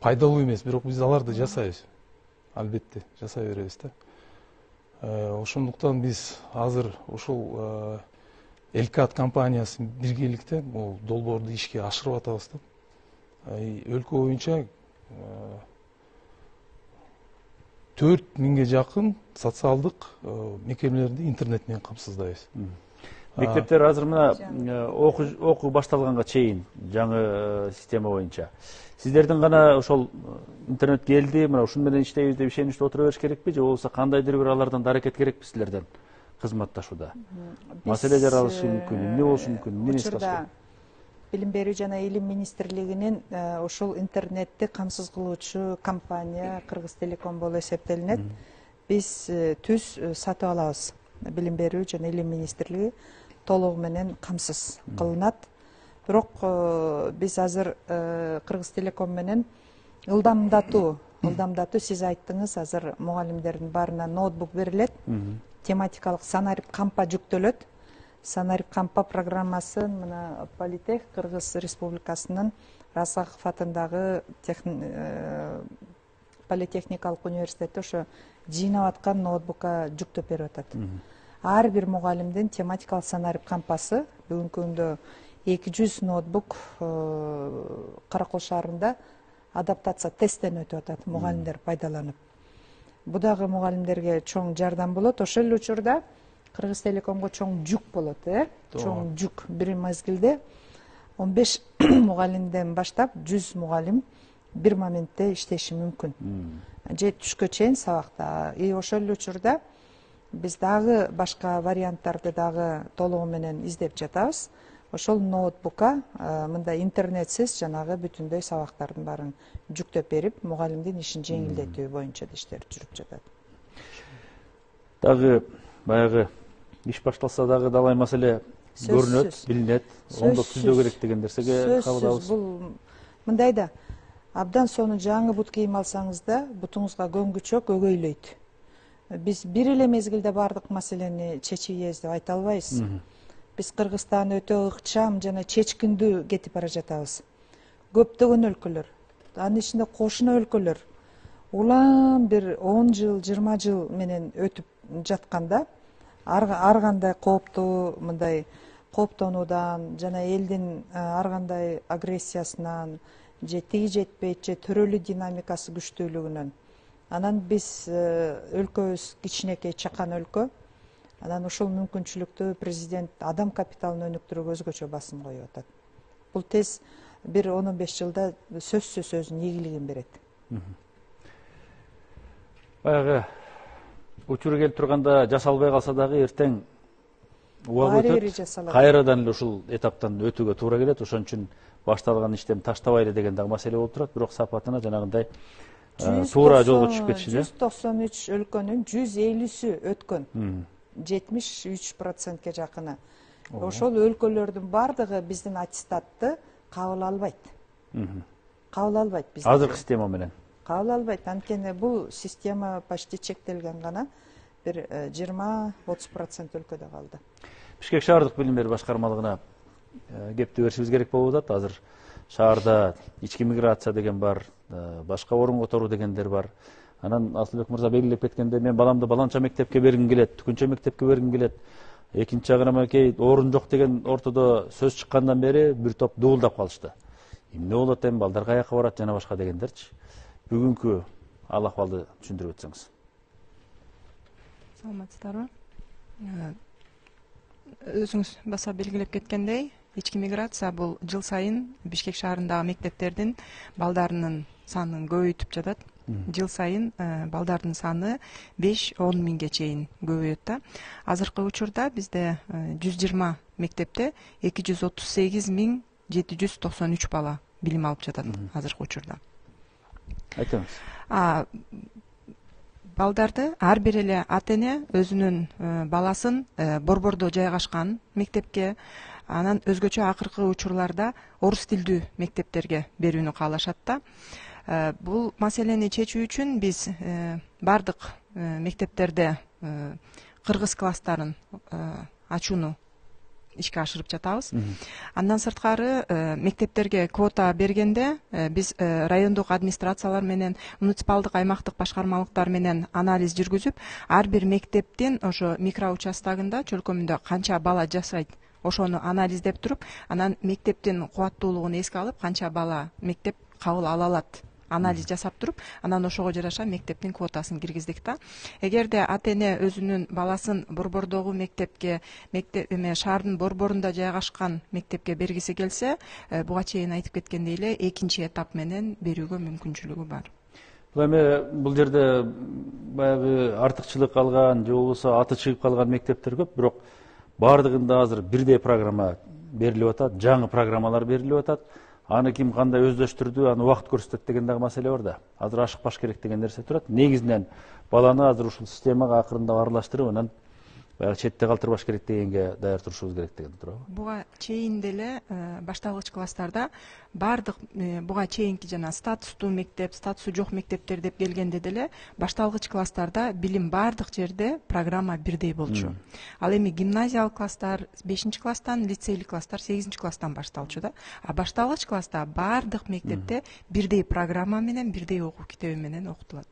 пайдалуу эмес, бирок биз аларды жасайбыз. Албетте жасай беребиз да. Ошондуктан биз азыр ушул Элкат компаниясы биргеликте бул долбоорду ишке ашырып атабыз да. Өлкө боюнча 4000ге жакын социалдык мекемелерди интернет менен камсыздайбыз. Мектептер азыр мына окуу башталганга чейин жаңы система боюнча сиздердин гана ошол интернет келди, мына ушун менен иштейбиз деп ишеничте отура бериш керекпи же болбосо кандайдыр бир алардан дарекет керекпи силерден кызматташууда? Маселе жаралышы мүмкүн, эмне болушу мүмкүн, эмне учурда Билим берүү жана илим министрлигинин ушул интернетти камсыз кылуучу компания Кыргыз Телеком болуп эсептелинет. Биз түз сатып алабыз. Билим берүү жана илим министрлиги толугу менен камсыз кылынат. Бирок биз азыр Кыргыз Телеком менен ылдамдатуу сиз айттыңыз, азыр мугалимдердин баарына ноутбук берилет. Тематикалык санарип кампа жүктөлөт. Санарип кампа программасын мына Политех Кыргыз Республикасынын Расаков атындагы политехникалык университети ошо жыйнап аткан ноутбукка жүктөп берип атат. Ар бир мугалимдин тематикалык санарип кампасы бүгүнкү күндө 200 ноутбук Каракол шаарында адаптация тесттен өтүп атат, мугалимдер пайдаланып. Бу дагы мугалимдерге чоң жардам болот. Ошол эле учурда Кыргыз Телекомго чоң жүк болот, чоң жүк. Бир мезгилде 15 мугалимден баштап 100 мугалим бир моментте иштеши мүмкүн. Же түшкө чейин сабакта. Ошол эле учурда биз дагы башка варианттарды дагы толугу менен издеп жатабыз. Ошол ноутбукка мындай интернетсиз жанагы бүтүндөй сабактардын баарын жүктөп берип, мугалимдин ишин жеңилдетүү боюнча иштер жүрүп жатат. Дагы баягы иш башталса дагы далай маселе көрүнөт, билинет, оңдоп түзөө керек деген нерсеге кабылабыз. Бул мындай да абдан сонун жаңы бут кийим алсаңыз да бутуңузга көнгүчөк өгөйлөйт. Биз бир эле мезгилде бардык маселени чечебиз деп айта албайбыз. Биз Кыргызстан өтө ыкчам жана чечкиндүү кетип бара жатабыз. Көптөгөн өлкөлөр, анын ичинде кошуна өлкөлөр улам бир 10 жыл, 20 жыл менен өтүп жатканда ар кандай кооптуу мындай кооптонуудан жана элдин ар кандай агрессиясынан же тиги жетпейт же төрөлүү динамикасы күчтүүлүгүнөн анан биз өлкөбүз кичинекей чакан өлкө. Анан ушул мүмкүнчүлүктү президент адам капиталын өнүктүрүүгө өзгөчө басым коюп атат. Бул тез бир 10-15 жылда сөзсүз өзүнүн ийгилигин берет. Баягы учуру келип турганда жасалбай калса дагы эртең убак өтөт. Кайрадан эле ушул этаптан өтүүгө туура келет. Ошон үчүн башталган иштен таштабайлы деген дагы маселе болуп турат. Бирок сапатына жанагындай туура жолго түшүп кетиши. 193 өлкөнүн 150сү өткөн. 73%ке жакыны. Ошол өлкөлөрдүн бардыгы биздин аттестатты кабыл албайт. Кабыл албайт биз. Азыркы система менен. Кабыл албайт. Анткени бул система почти чектелген гана. Бир 20-30% өлкөдө калды. Бишкек шаардык билим берүү башкармалыгына кепти беришибиз керек болуп атат. Азыр шаарда ички миграция деген бар, башка орун которуу дегендер бар. Анан Асылбек мырза белгилеп кеткенде мен баламды баланча мектепке бергим келет, түкүнчө мектепке бергим келет. Экинчи жагынан кей орун жок деген ортодо сөз чыккандан бери бир топ дуулдап калышты. Эмне болот эми, балдар каяка барат жана башка дегендерчи. Бүгүнкү ал акыбалды түшүндүрүп өтсөңүз. Саламатсыздарбы? Өзүңүз баса белгилеп кеткендей, ички миграция бул жыл сайын Бишкек шаарындагы мектептердин балдарынын санын көбөйтүп жатат. Жыл сайын балдардын саны 5-10 миңге чейин көбөйөт да. Азыркы учурда бизде 120 мектепте 238.793 бала билим алып жатат азыркы учурда. Айтыңыз. Балдарды ар бир эле ата-эне өзүнүн баласын борбордо жайгашкан мектепке, анан өзгөчө акыркы учурларда орус тилдүү мектептерге берүүнү каалашат да. Бул маселени чечүү үчүн биз бардык мектептерде кыргыз класстарын ачууну ишке ашырып жатабыз. Андан сырткары мектептерге квота бергенде биз райондук администрациялар менен, муниципалдык аймактык башкармалыктар менен анализ жүргүзүп, ар бир мектептин ошо микроучастогунда, чөлкөмүндө канча бала жашайт, ошону анализдеп туруп, анан мектептин кубаттуулугун эске алып, канча бала мектеп кабыл ала алат, анализ жасап туруп, анан ошого жараша мектептин квотасын киргиздик да. Эгерде ата-эне өзүнүн баласын борбордогу мектепке, шаардын борборунда жайгашкан мектепке бергиси келсе, буга чейин айтып кеткендей эле экинчи этап менен берүүгө мүмкүнчүлүгү бар. Бул жерде баягы артыкчылык алган же болбосо аты чыгып калган мектептер көп, бирок бардыгында азыр бирдей программа берилип атат, жаңы программалар берилип атат. Аны ким кандай өздөштүрдү, аны убакыт көрсөтөт деген дагы маселе бар да. Азыр ашыкпаш керек деген нерсе турат. Негизинен баланы азыр ушул системага акырындап аралаштырып, анан баягы четте калтырбаш керек дегенге даяр турушубуз керек деген туурабы? Буга чейин деле башталгыч класстарда бардык буга чейинки жана статустуу мектеп, статусу жок мектептер деп келгенде деле башталгыч класстарда билим бардык жерде программа бирдей болчу. Ал эми гимназиялык класстар 5 класстан, лицейлик класстар 8 класстан башталчу да. А башталгыч класста бардык мектепте бирдей программа менен, бирдей окуу китеби менен окутулат.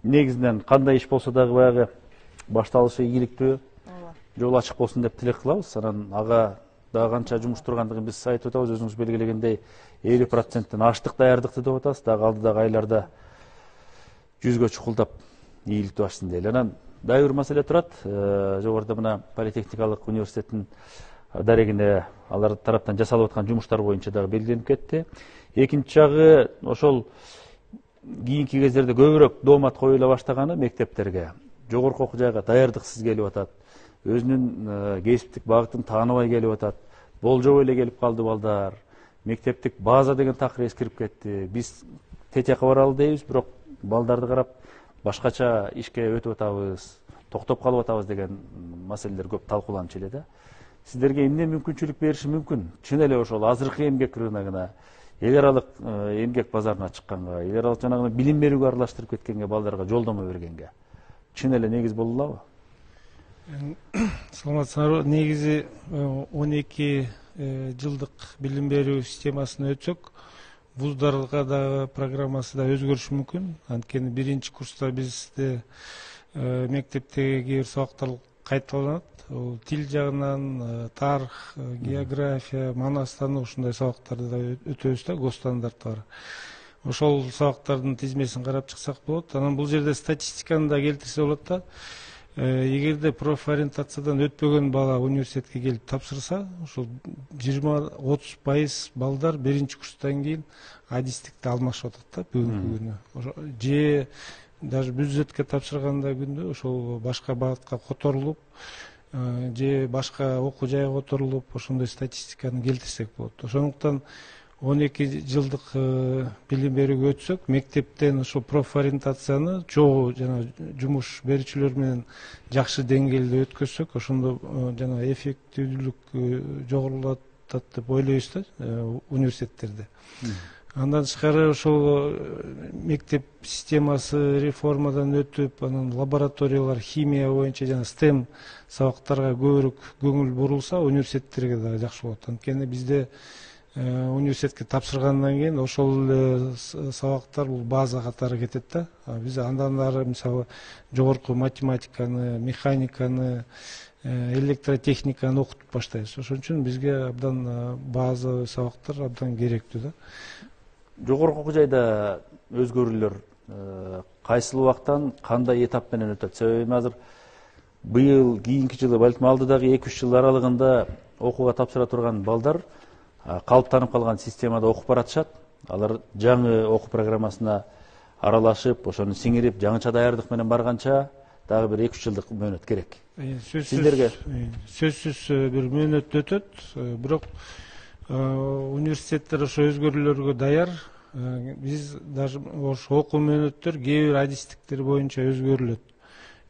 Негизинен кандай иш болсо дагы баягы башталышы ийгиликтүү, жол ачык болсун деп тилек кылабыз. Анан ага дагы канча жумуш тургандыгын биз айтып атабыз. Өзүңүз белгилегендей 50%-тен аштык даярдыкты деп атасыз. Дагы алдыдагы айларда 100гө чукулдап ийгиликтүү ашсын дейли. Анан дагы бир маселе турат. Жогоруда мына политехникалык университеттин дарегине алар тараптан жасалып аткан жумуштар боюнча дагы белгиленип кетти. Экинчи жагы ошол кийинки кездерде көбүрөөк доомат коюла баштаганы мектептерге, жогорку окуу жайга даярдыксыз келип атат. Өзүнүн кесиптик багытын тааныбай келип атат. Болжобой эле келип калды балдар. Мектептик база деген такыр эскирип кетти. Биз тетиякка баралы дейбиз, бирок балдарды карап башкача ишке өтүп атабыз, токтоп калып атабыз деген маселелер көп талкууланчу эле да. Сиздерге эмне мүмкүнчүлүк бериши мүмкүн? Чын эле ошол азыркы эмгек рыногуна, эл аралык эмгек базарына чыкканга, эл аралык жанагы билим берүүгө аралаштырып кеткенге, балдарга жолдомо бергенге чын эле негиз боло алабы? Саламатсыздарбы. Негизи 12 жылдык билим берүү системасына өтсөк, вуздарга дагы программасы да өзгөрүшү мүмкүн. Анткени биринчи курста бизде мектептеги кээ бир сабактар кайталанат. Тил жагынан, тарых, география, манастануу ушундай сабактарды да өтөбүз да, госстандарт бар. Ошол сабактардын тизмесин карап чыксак болот. Анан бул жерде статистиканы да келтирсе болот да. Эгерде профориентациядан өтпөгөн бала университетке келип тапшырса, ошол 20-30% балдар биринчи курстан кийин адистикти алмашып атат да бүгүнкү күнү. Же даже бюджетке тапшырганда күндө ошол башка багытка которулуп, же башка окуу жайга которулуп, ошондой статистиканы келтирсек болот. Ошондуктан 12 жылдык билим берүүгө өтсөк, мектептен ошо профориентацияны чогуу жана жумуш берүүчүлөр менен жакшы деңгээлде өткөзсөк, ошондо жана эффективдүүлүк жогорулатат деп ойлойбуз да университеттерде. Андан тышкары ошол мектеп системасы реформадан өтүп, анан лабораториялар химия боюнча жана STEM сабактарга көбүрөөк көңүл бурулса, университеттерге да жакшы болот. Анткени бизде университетке тапшыргандан кийин ошол сабактар бул база катары кетет да. Биз андан ары мисалы жогорку математиканы, механиканы, электротехниканы окутуп баштайбыз. Ошон үчүн бизге абдан база сабактар абдан керектүү да. Жогорку окуу жайда өзгөрүүлөр кайсыл убактан кандай этап менен өтөт? Себеби азыр быйыл, кийинки жылы, балким алдыдагы 2-3 жыл аралыгында окууга тапшыра турган балдар калыптанып калган системада окуп баратышат. Алар жаңы окуу программасына аралашып, ошону сиңирип, жаңыча даярдык менен барганча дагы бир 2-3 жылдык мөөнөт керек. Сиздерге сөзсүз бир мөөнөт өтөт, бирок университеттер ошо өзгөрүүлөргө даяр. Биз даже ошо окуу мөөнөттөр кээ бир адистиктер боюнча өзгөрүлөт.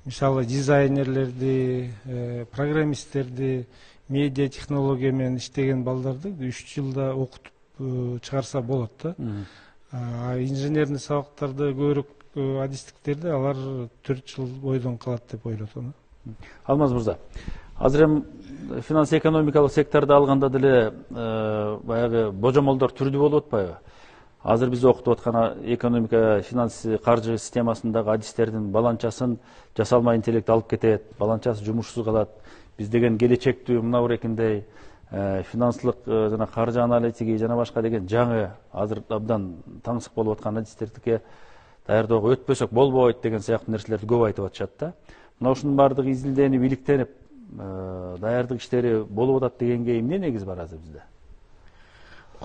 Мисалы дизайнерлерди, программисттерди, медиа технология менен иштеген балдарды 3 жылда окутуп чыгарса болот да. Инженерный сабактарды көбүрөөк адистиктерде алар 4 жыл бойдон калат деп ойлоп атам. Алмаз мырза, азыр эми финанс экономикалык секторду алганда деле баягы божомолдор түрдүү болуп атпайбы? Азыр биз окутуп аткан экономика, финанс, каржы системасындагы адистердин баланчасын жасалма интеллект алып кетет, баланчасы жумушсуз калат. Биз деген келечектүү мына бурекиндей финанслык жана каржы аналитиги жана башка деген жаңы азыр абдан таңсык болуп аткан адистердикке даярдоого өтпөсөк болбойт деген сыяктуу нерселерди көп айтып атышат да. Мына ушунун баардыгы изилденип, иликтенип, даярдык иштери болуп атат дегенге эмне негиз бар азыр бизде?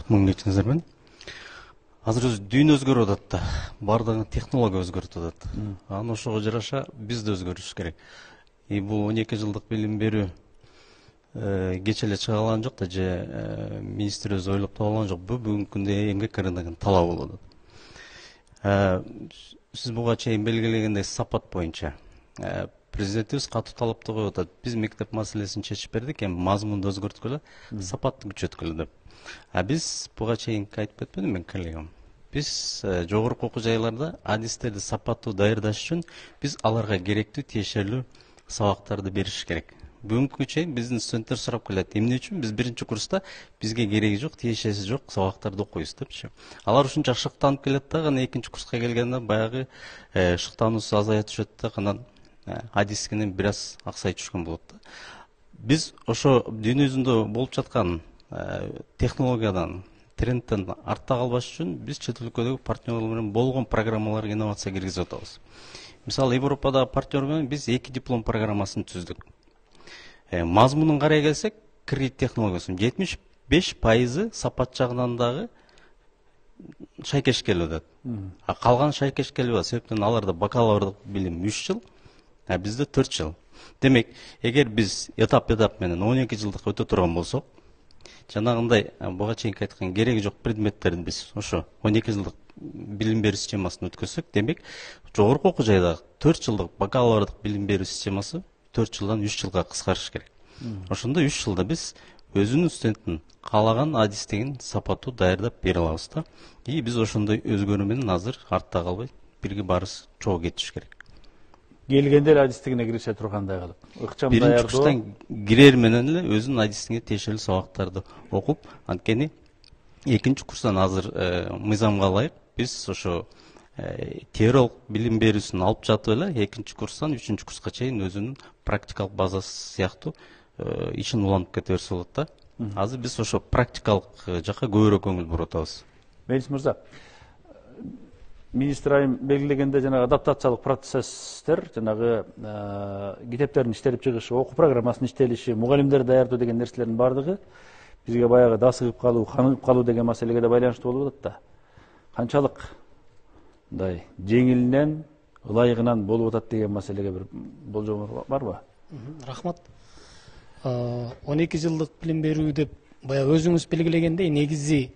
Муң кечиңиздермен. Азыр дүйнө өзгөрүп атат да, баардыгы технология өзгөрүп атат. Анан ошого жараша биз да өзгөрүшүбүз керек. Бул 12 жылдык билим берүү кече эле чыга алган жок да, же министр өзү ойлоп таба алган жок. Бул бүгүнкү күндө эмгек рыногунун талабы болуп атат. Сиз буга чейин белгилегендей сапат боюнча президентибиз катуу талапты коюп атат. Биз мектеп маселесин чечип бердик, эми мазмунду өзгөрткүлө, сапатты күчөткүлө деп. Биз буга чейин айтып кетпедимби мен коллегам? Биз жогорку окуу жайларда адистерди сапаттуу даярдаш үчүн биз аларга керектүү тиешелүү сабактарды бериш керек. Бүгүнкү чейин биздин студенттер сурап келет, эмне үчүн биз биринчи курста бизге кереги жок, тиешеси жок сабактарды окуйбуз депчи. Алар ушунча шыктанып келет да, кана экинчи курска келгенде баягы шыктануусу азая түшөт да, анан адискенен бир аз аксай түшкөн болот да. Биз ошо дүйнө жүзүндө болуп жаткан технологиядан, трендтен артта калбаш үчүн биз чет өлкөдөгү партнерлор менен болгон программаларга инновация киргизип атабыз. Мисалы, Европадагы партнер менен биз 2 диплом программасын түздүк. Мазмунун карай келсек, кредит технологиясынын 75% сапат жагынан дагы шайкеш келип атат. Калган шайкеш келип атат. Себептен аларда бакалаврдык билим 3 жыл, bizde 4 жыл. Демек, эгер биз этап менен 12 жылдык өтө турган болсок, жанагындай буга чейин айткан кереги жок предметтерди биз ошо 12 жылдык билим берүү системасын өткөзсөк, демек, жогорку окуу жайдагы 4 жылдык бакалаврдык билим берүү системасы 4 жылдан 3 жылга кыскартыш керек. Ошондо 3 жылда биз өзүнүн студентин каалаган адистигин сапаттуу даярдап бере алабыз да. Биз ошондой өзгөрүү менен азыр артта калбай бирге барыбыз чогуу кетиш керек. Келгенде эле адистигине кирише тургандай кылып. Ыкчам Биринчи даярдоо. курстан кирер менен эле өзүнүн адистигине тиешелүү сабактарды окуп, анткени экинчи курстан азыр мыйзамга ылайык биз ошо теориялык билим берүүсүн алып жатып эле экинчи курстан 3-чү курска чейин өзүнүн практикалык базасы сыяктуу ишин улантып кете берсе болот да. Азыр биз ошо практикалык жакка көбүрөөк көңүл буруп атабыз. Мелис мырза, министр айым белгилегенде жанагы адаптациялык процесстер, жанагы китептердин иштелип чыгышы, окуу программасынын иштелиши, мугалимдерди даярдоо деген нерселердин баардыгы бизге баягы дасыгып калуу, каныгып калуу деген маселеге да байланыштуу болуп атат да. Канчалык мындай жеңилинен, ылайыгынан болуп атат деген маселеге бир болжомуңар барбы? Рахмат. 12 жылдык билим берүү деп баягы өзүңүз белгилегендей негизи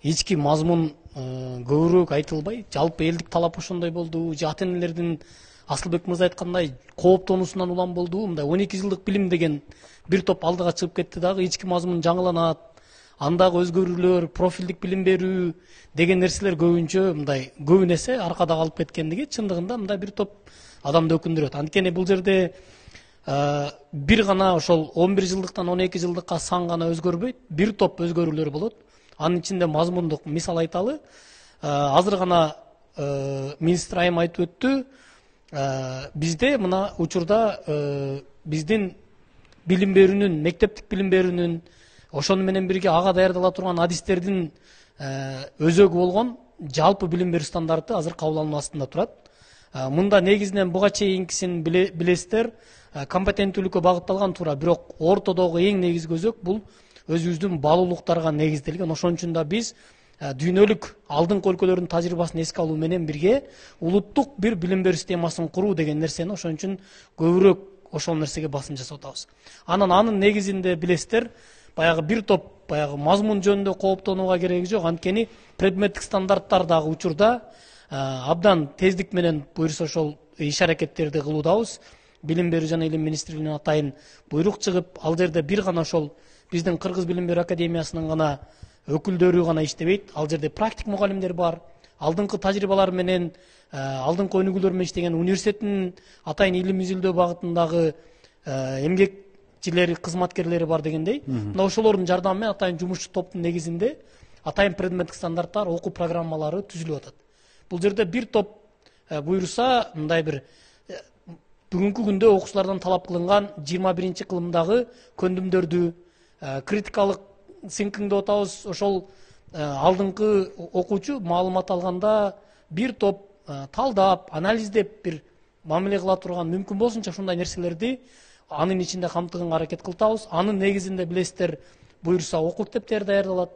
ички мазмун көбүрөөк айтылбай, жалпы элдик талап ошондой болду, же ата энелердин Асылбек мырза айткандай кооптонуусунан улам болду. Мындай 12 жылдык билим деген бир топ алдыга чыгып кетти дагы, ички мазмун жаңыланат, андагы өзгөрүүлөр, профилдик билим берүү деген нерселер көбүнчө мындай көбүн эсе аркада калып кеткендиги чындыгында мындай бир топ адамды өкүндүрөт. Анткени бул жерде бир гана ошол 11 жылдыктан 12 жылдыкка сан гана өзгөрбөйт, бир топ өзгөрүүлөр болот. Анын ичинде мазмундук мисал айталы. Азыр гана министр айым айтып өттү. Бизде мына учурда биздин билим берүүнүн, мектептик билим берүүнүн, ошону менен бирге ага даярдала турган адистердин өзөгү болгон жалпы билим берүү стандарты азыр кабыл алуу астында турат. Мында негизинен буга чейинкисин билесиздер, компетенттүүлүккө багытталган туура, бирок ортодогу эң негизги өзөк бул өзүбүздүн баалуулуктарга негизделген. Ошон үчүн да биз дүйнөлүк алдыңкы өлкөлөрдүн тажрыйбасын эске алуу менен бирге улуттук бир билим берүү системасын куруу деген нерсени ошон үчүн көбүрөөк ошол нерсеге басым жасап атабыз. Анын негизинде билесиздер, баягы бир топ баягы мазмун жөнүндө кооптонууга кереги жок. Анткени предметтик стандарттар дагы учурда абдан тездик менен буюрса ошол иш аракеттерди кылуудабыз. Билим берүү жана илим министрлигинин атайын буйрук чыгып, ал жерде бир гана ошол биздин Кыргыз билим берүү академиясынын гана өкүлдөрү гана иштебейт. Ал жерде практик мугалимдер бар, алдыңкы тажрыйбалар менен, алдыңкы өнүгүүлөр менен иштеген университеттин атайын илим изилдөө багытындагы эмгекчилери, кызматкерлери бар дегендей, мына ошолордун жардамы менен атайын жумушчу топтун негизинде атайын предметтик стандарттар, окуу программалары түзүлүп атат. Бул жерде бир топ буюрса, мындай бир бүгүнкү күндө окуучулардан талап кылынган 21 кылымдагы көндүмдөрдү, критикалык синкинг деп атабыз, ошол алдыңкы окуучу маалымат алганда бир топ талдап, анализдеп бир мамиле кыла турган мүмкүн болсунча ушундай нерселерди анын ичинде камтыганга аракет кылтабыз. Анын негизинде билесиздер, буюрса окуу китептери даярдалат.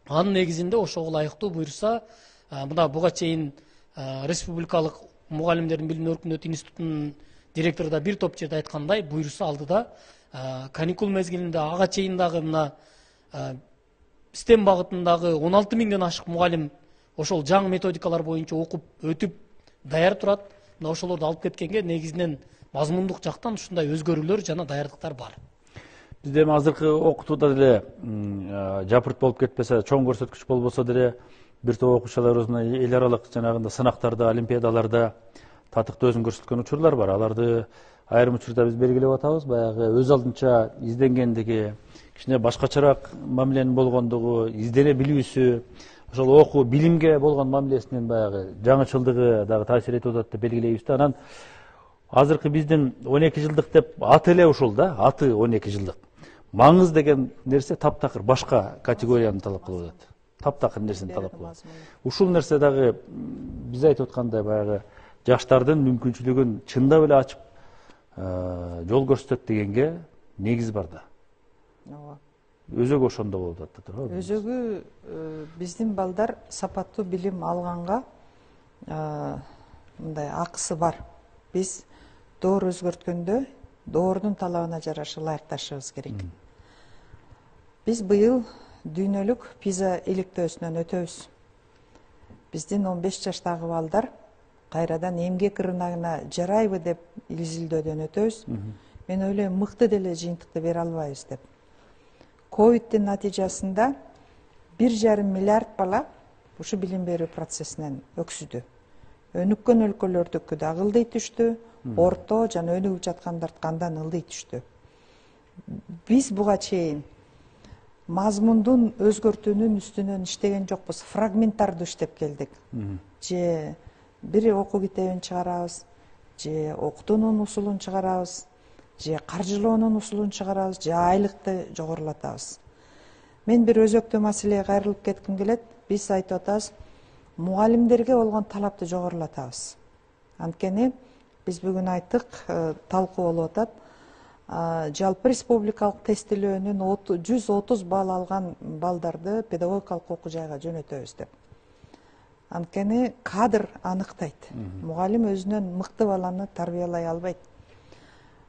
Анын негизинде ошого ылайыктуу буюрса, мына буга чейин республикалык мугалимдердин билим өркүндөтүү институтунун директору да бир топ жерде айткандай, буюрса алдыда каникул мезгилинде ага чейин дагы мына STEM багытындагы 16 000ден ашык мугалим ошол жаңы методикалар боюнча окуп өтүп даяр турат. Мына ошолорду алып кеткенге негизинен мазмундук жактан ушундай өзгөрүүлөр жана даярдыктар бар. Бизде эми азыркы окутууда деле жапырт болуп кетпесе, чоң көрсөткүч болбосо деле бир топ окуучуларыбыздын эл аралык жанагындай сынактарда, олимпиадаларда татыктуу өзүн көрсөткөн учурлар бар. Аларды айрым учурда биз белгилеп атабыз. Баягы өз алдынча изденгендиги, кичине башкачараак мамиленин болгондугу, издене билүүсү, ошол окуу билимге болгон мамилесинин баягы жаңычылдыгы дагы таасир этип атат деп белгилейбиз да. Анан азыркы биздин 12 жылдык деп аты эле ушул да, аты 12 жылдык. Маңыз деген нерсе таптакыр башка категорияны талап кылып атат. Таптакыр нерсени талап кылат. Ушул нерсе дагы биз айтып аткандай баягы жаштардын мүмкүнчүлүгүн чындап эле ачып жол көрсөтөт дегенге негиз бар да. Өзөгү ошондо болуп атат да, туура. Өзөгү биздин балдар сапаттуу билим алганга мындай акысы бар. Биз доор өзгөрткөндө доордун талабына жараша ылайыкташыбыз керек. Биз быйыл дүйнөлүк PISA иликтөөсүнөн өтөбүз. Биздин 15 жаштагы балдар кайрадан эмгек рыногуна жарайбы деп изилдөөдөн өтөбүз. Мен ойлойм, мыкты деле жыйынтыкты бере албайбыз деп. Ковидтин натыйжасында 1,5 миллиард бала ушу билим берүү процессинен өксүдү. Өнүккөн өлкөлөрдүкү да ылдый түштү, орто жана өнүгүп жаткандардыкы андан ылдый түштү. Биз буга чейин мазмундун өзгөртүүнүн үстүнөн иштеген жокпуз, фрагменттарды иштеп келдик. Же бир окуу китебин чыгарабыз, же окутуунун усулун чыгарабыз, же каржылоонун усулун чыгарабыз, же айлыкты жогорулатабыз. Мен бир өзөктүү маселеге кайрылып кетким келет. Биз айтып атабыз, мугалимдерге болгон талапты жогорулатабыз. Анткени биз бүгүн айттык, талкуу болуп атат. Жалпы республикалык тестилөөнүн 130 балл алган балдарды педагогикалык окуу жайга жөнөтөбүз деп. Анткени кадр аныктайт. Мугалим өзүнөн мыкты баланы тарбиялай албайт.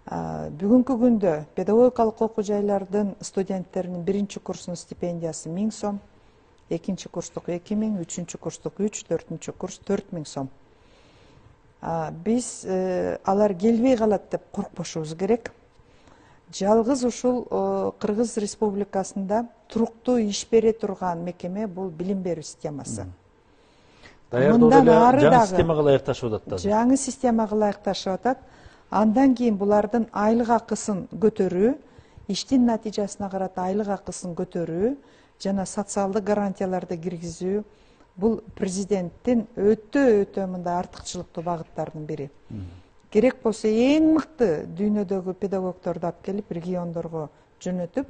Бүгүнкү күндө педагогикалык окуу жайлардын студенттеринин 1-чи курсунун стипендиясы 1000 сом, 2-чи курстук 2000, 3-чү курстук 3, 4-чү курс 4000 сом. Биз алар келбей калат деп коркпошубуз керек. Жалгыз ушул Кыргыз Республикасында туруктуу иш бере турган мекеме бул билим берүү системасы. Даярдоо деле жаңы системага ылайыкташып атат. Жаңы системага ылайыкташып атат. Андан кийин булардын айлык акысын көтөрүү, иштин натыйжасына карата айлык акысын көтөрүү жана социалдык гарантияларды киргизүү бул президенттин өтө мындай артыкчылыктуу багыттарынын бири. Керек болсо эң мыкты дүйнөдөгү педагогдорду алып келип региондорго жөнөтүп,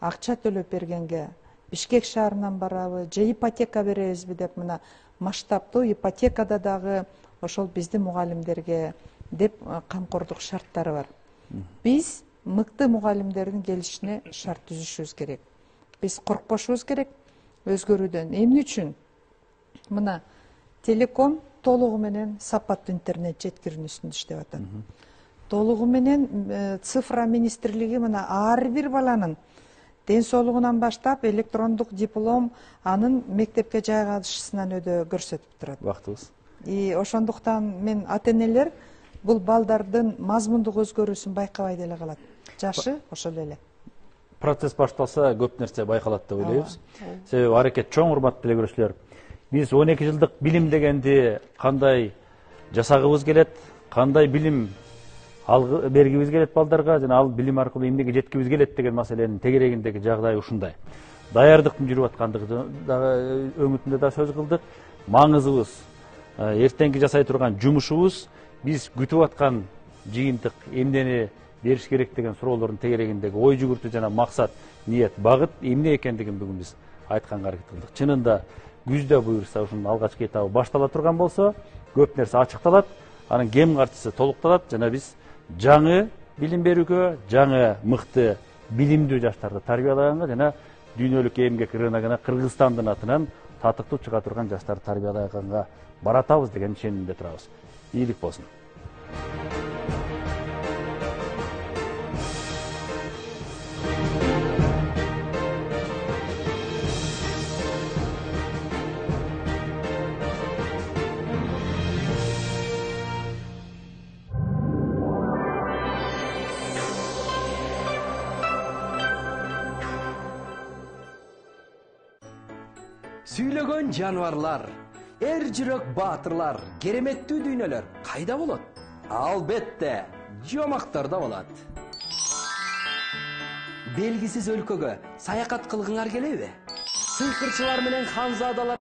акча төлөп бергенге Бишкек шаарынан барабы, же ипотека беребизби деп мына масштабтуу ипотекада дагы ошол биздин мугалимдерге деп камкордук шарттары бар. Биз мыкты мугалимдердин келишине шарт түзүшүбүз керек. Биз коркпошубуз керек өзгөрүүдөн. Эмне үчүн? Мына телеком толугу менен сапаттуу интернет жеткирүүсүндө иштеп атат. Толугу менен цифра министрлиги мына ар бир баланын ден соолугунан баштап электрондук диплом анын мектепке жайгашысынан өдө көрсөтүп турат. Убактыбыз. Ошондуктан мен ата-энелер бул балдардын мазмундук өзгөрүүсүн байкабай деле калат. Жашы ошол эле. Процесс башталса көп нерсе байкалат деп ойлойбуз. Себеби аракет чоң, урматтуу теле көрүүчүлөр. Биз 12 жылдык билим дегенди кандай жасагыбыз келет, кандай билим бергибиз келет балдарга жана ал билим аркылуу эмнеге жеткибиз келет деген маселенин тегерегиндеги жагдай ушундай. Даярдыктын жүрүп аткандыгы өңүтүндө да сөз кылдык. Маңызыбыз эртеңки жасай турган жумушубуз биз күтүп аткан жыйынтык эмнени бериш керек деген суроолордун тегерегиндеги ой жүгүртүү жана максат, ниет, багыт эмне экендигин бүгүн биз айтканга аракет кылдык. Чынында күздө буюрса ушунун алгачкы этабы баштала турган болсо, көп нерсе ачыкталат, анын кем картысы толукталат жана биз жаңы билим берүүгө, жаңы мыкты билимдүү жаштарды тарбиялаганга жана дүйнөлүк эмгек рыногуна Кыргызстандын атынан татыктуу чыга турган жаштарды тарбиялаганга баратабыз деген ишенимде турабыз. Ийгилик болсун. Сүйлөгөн жаныбарлар, эр жүрөк баатырлар, кереметтүү дүйнөлөр кайда болот? Албетте, жомактарда болот. Белгисиз өлкөгө саякат кылгыңар келеби? Сыйкырчылар менен ханзадалар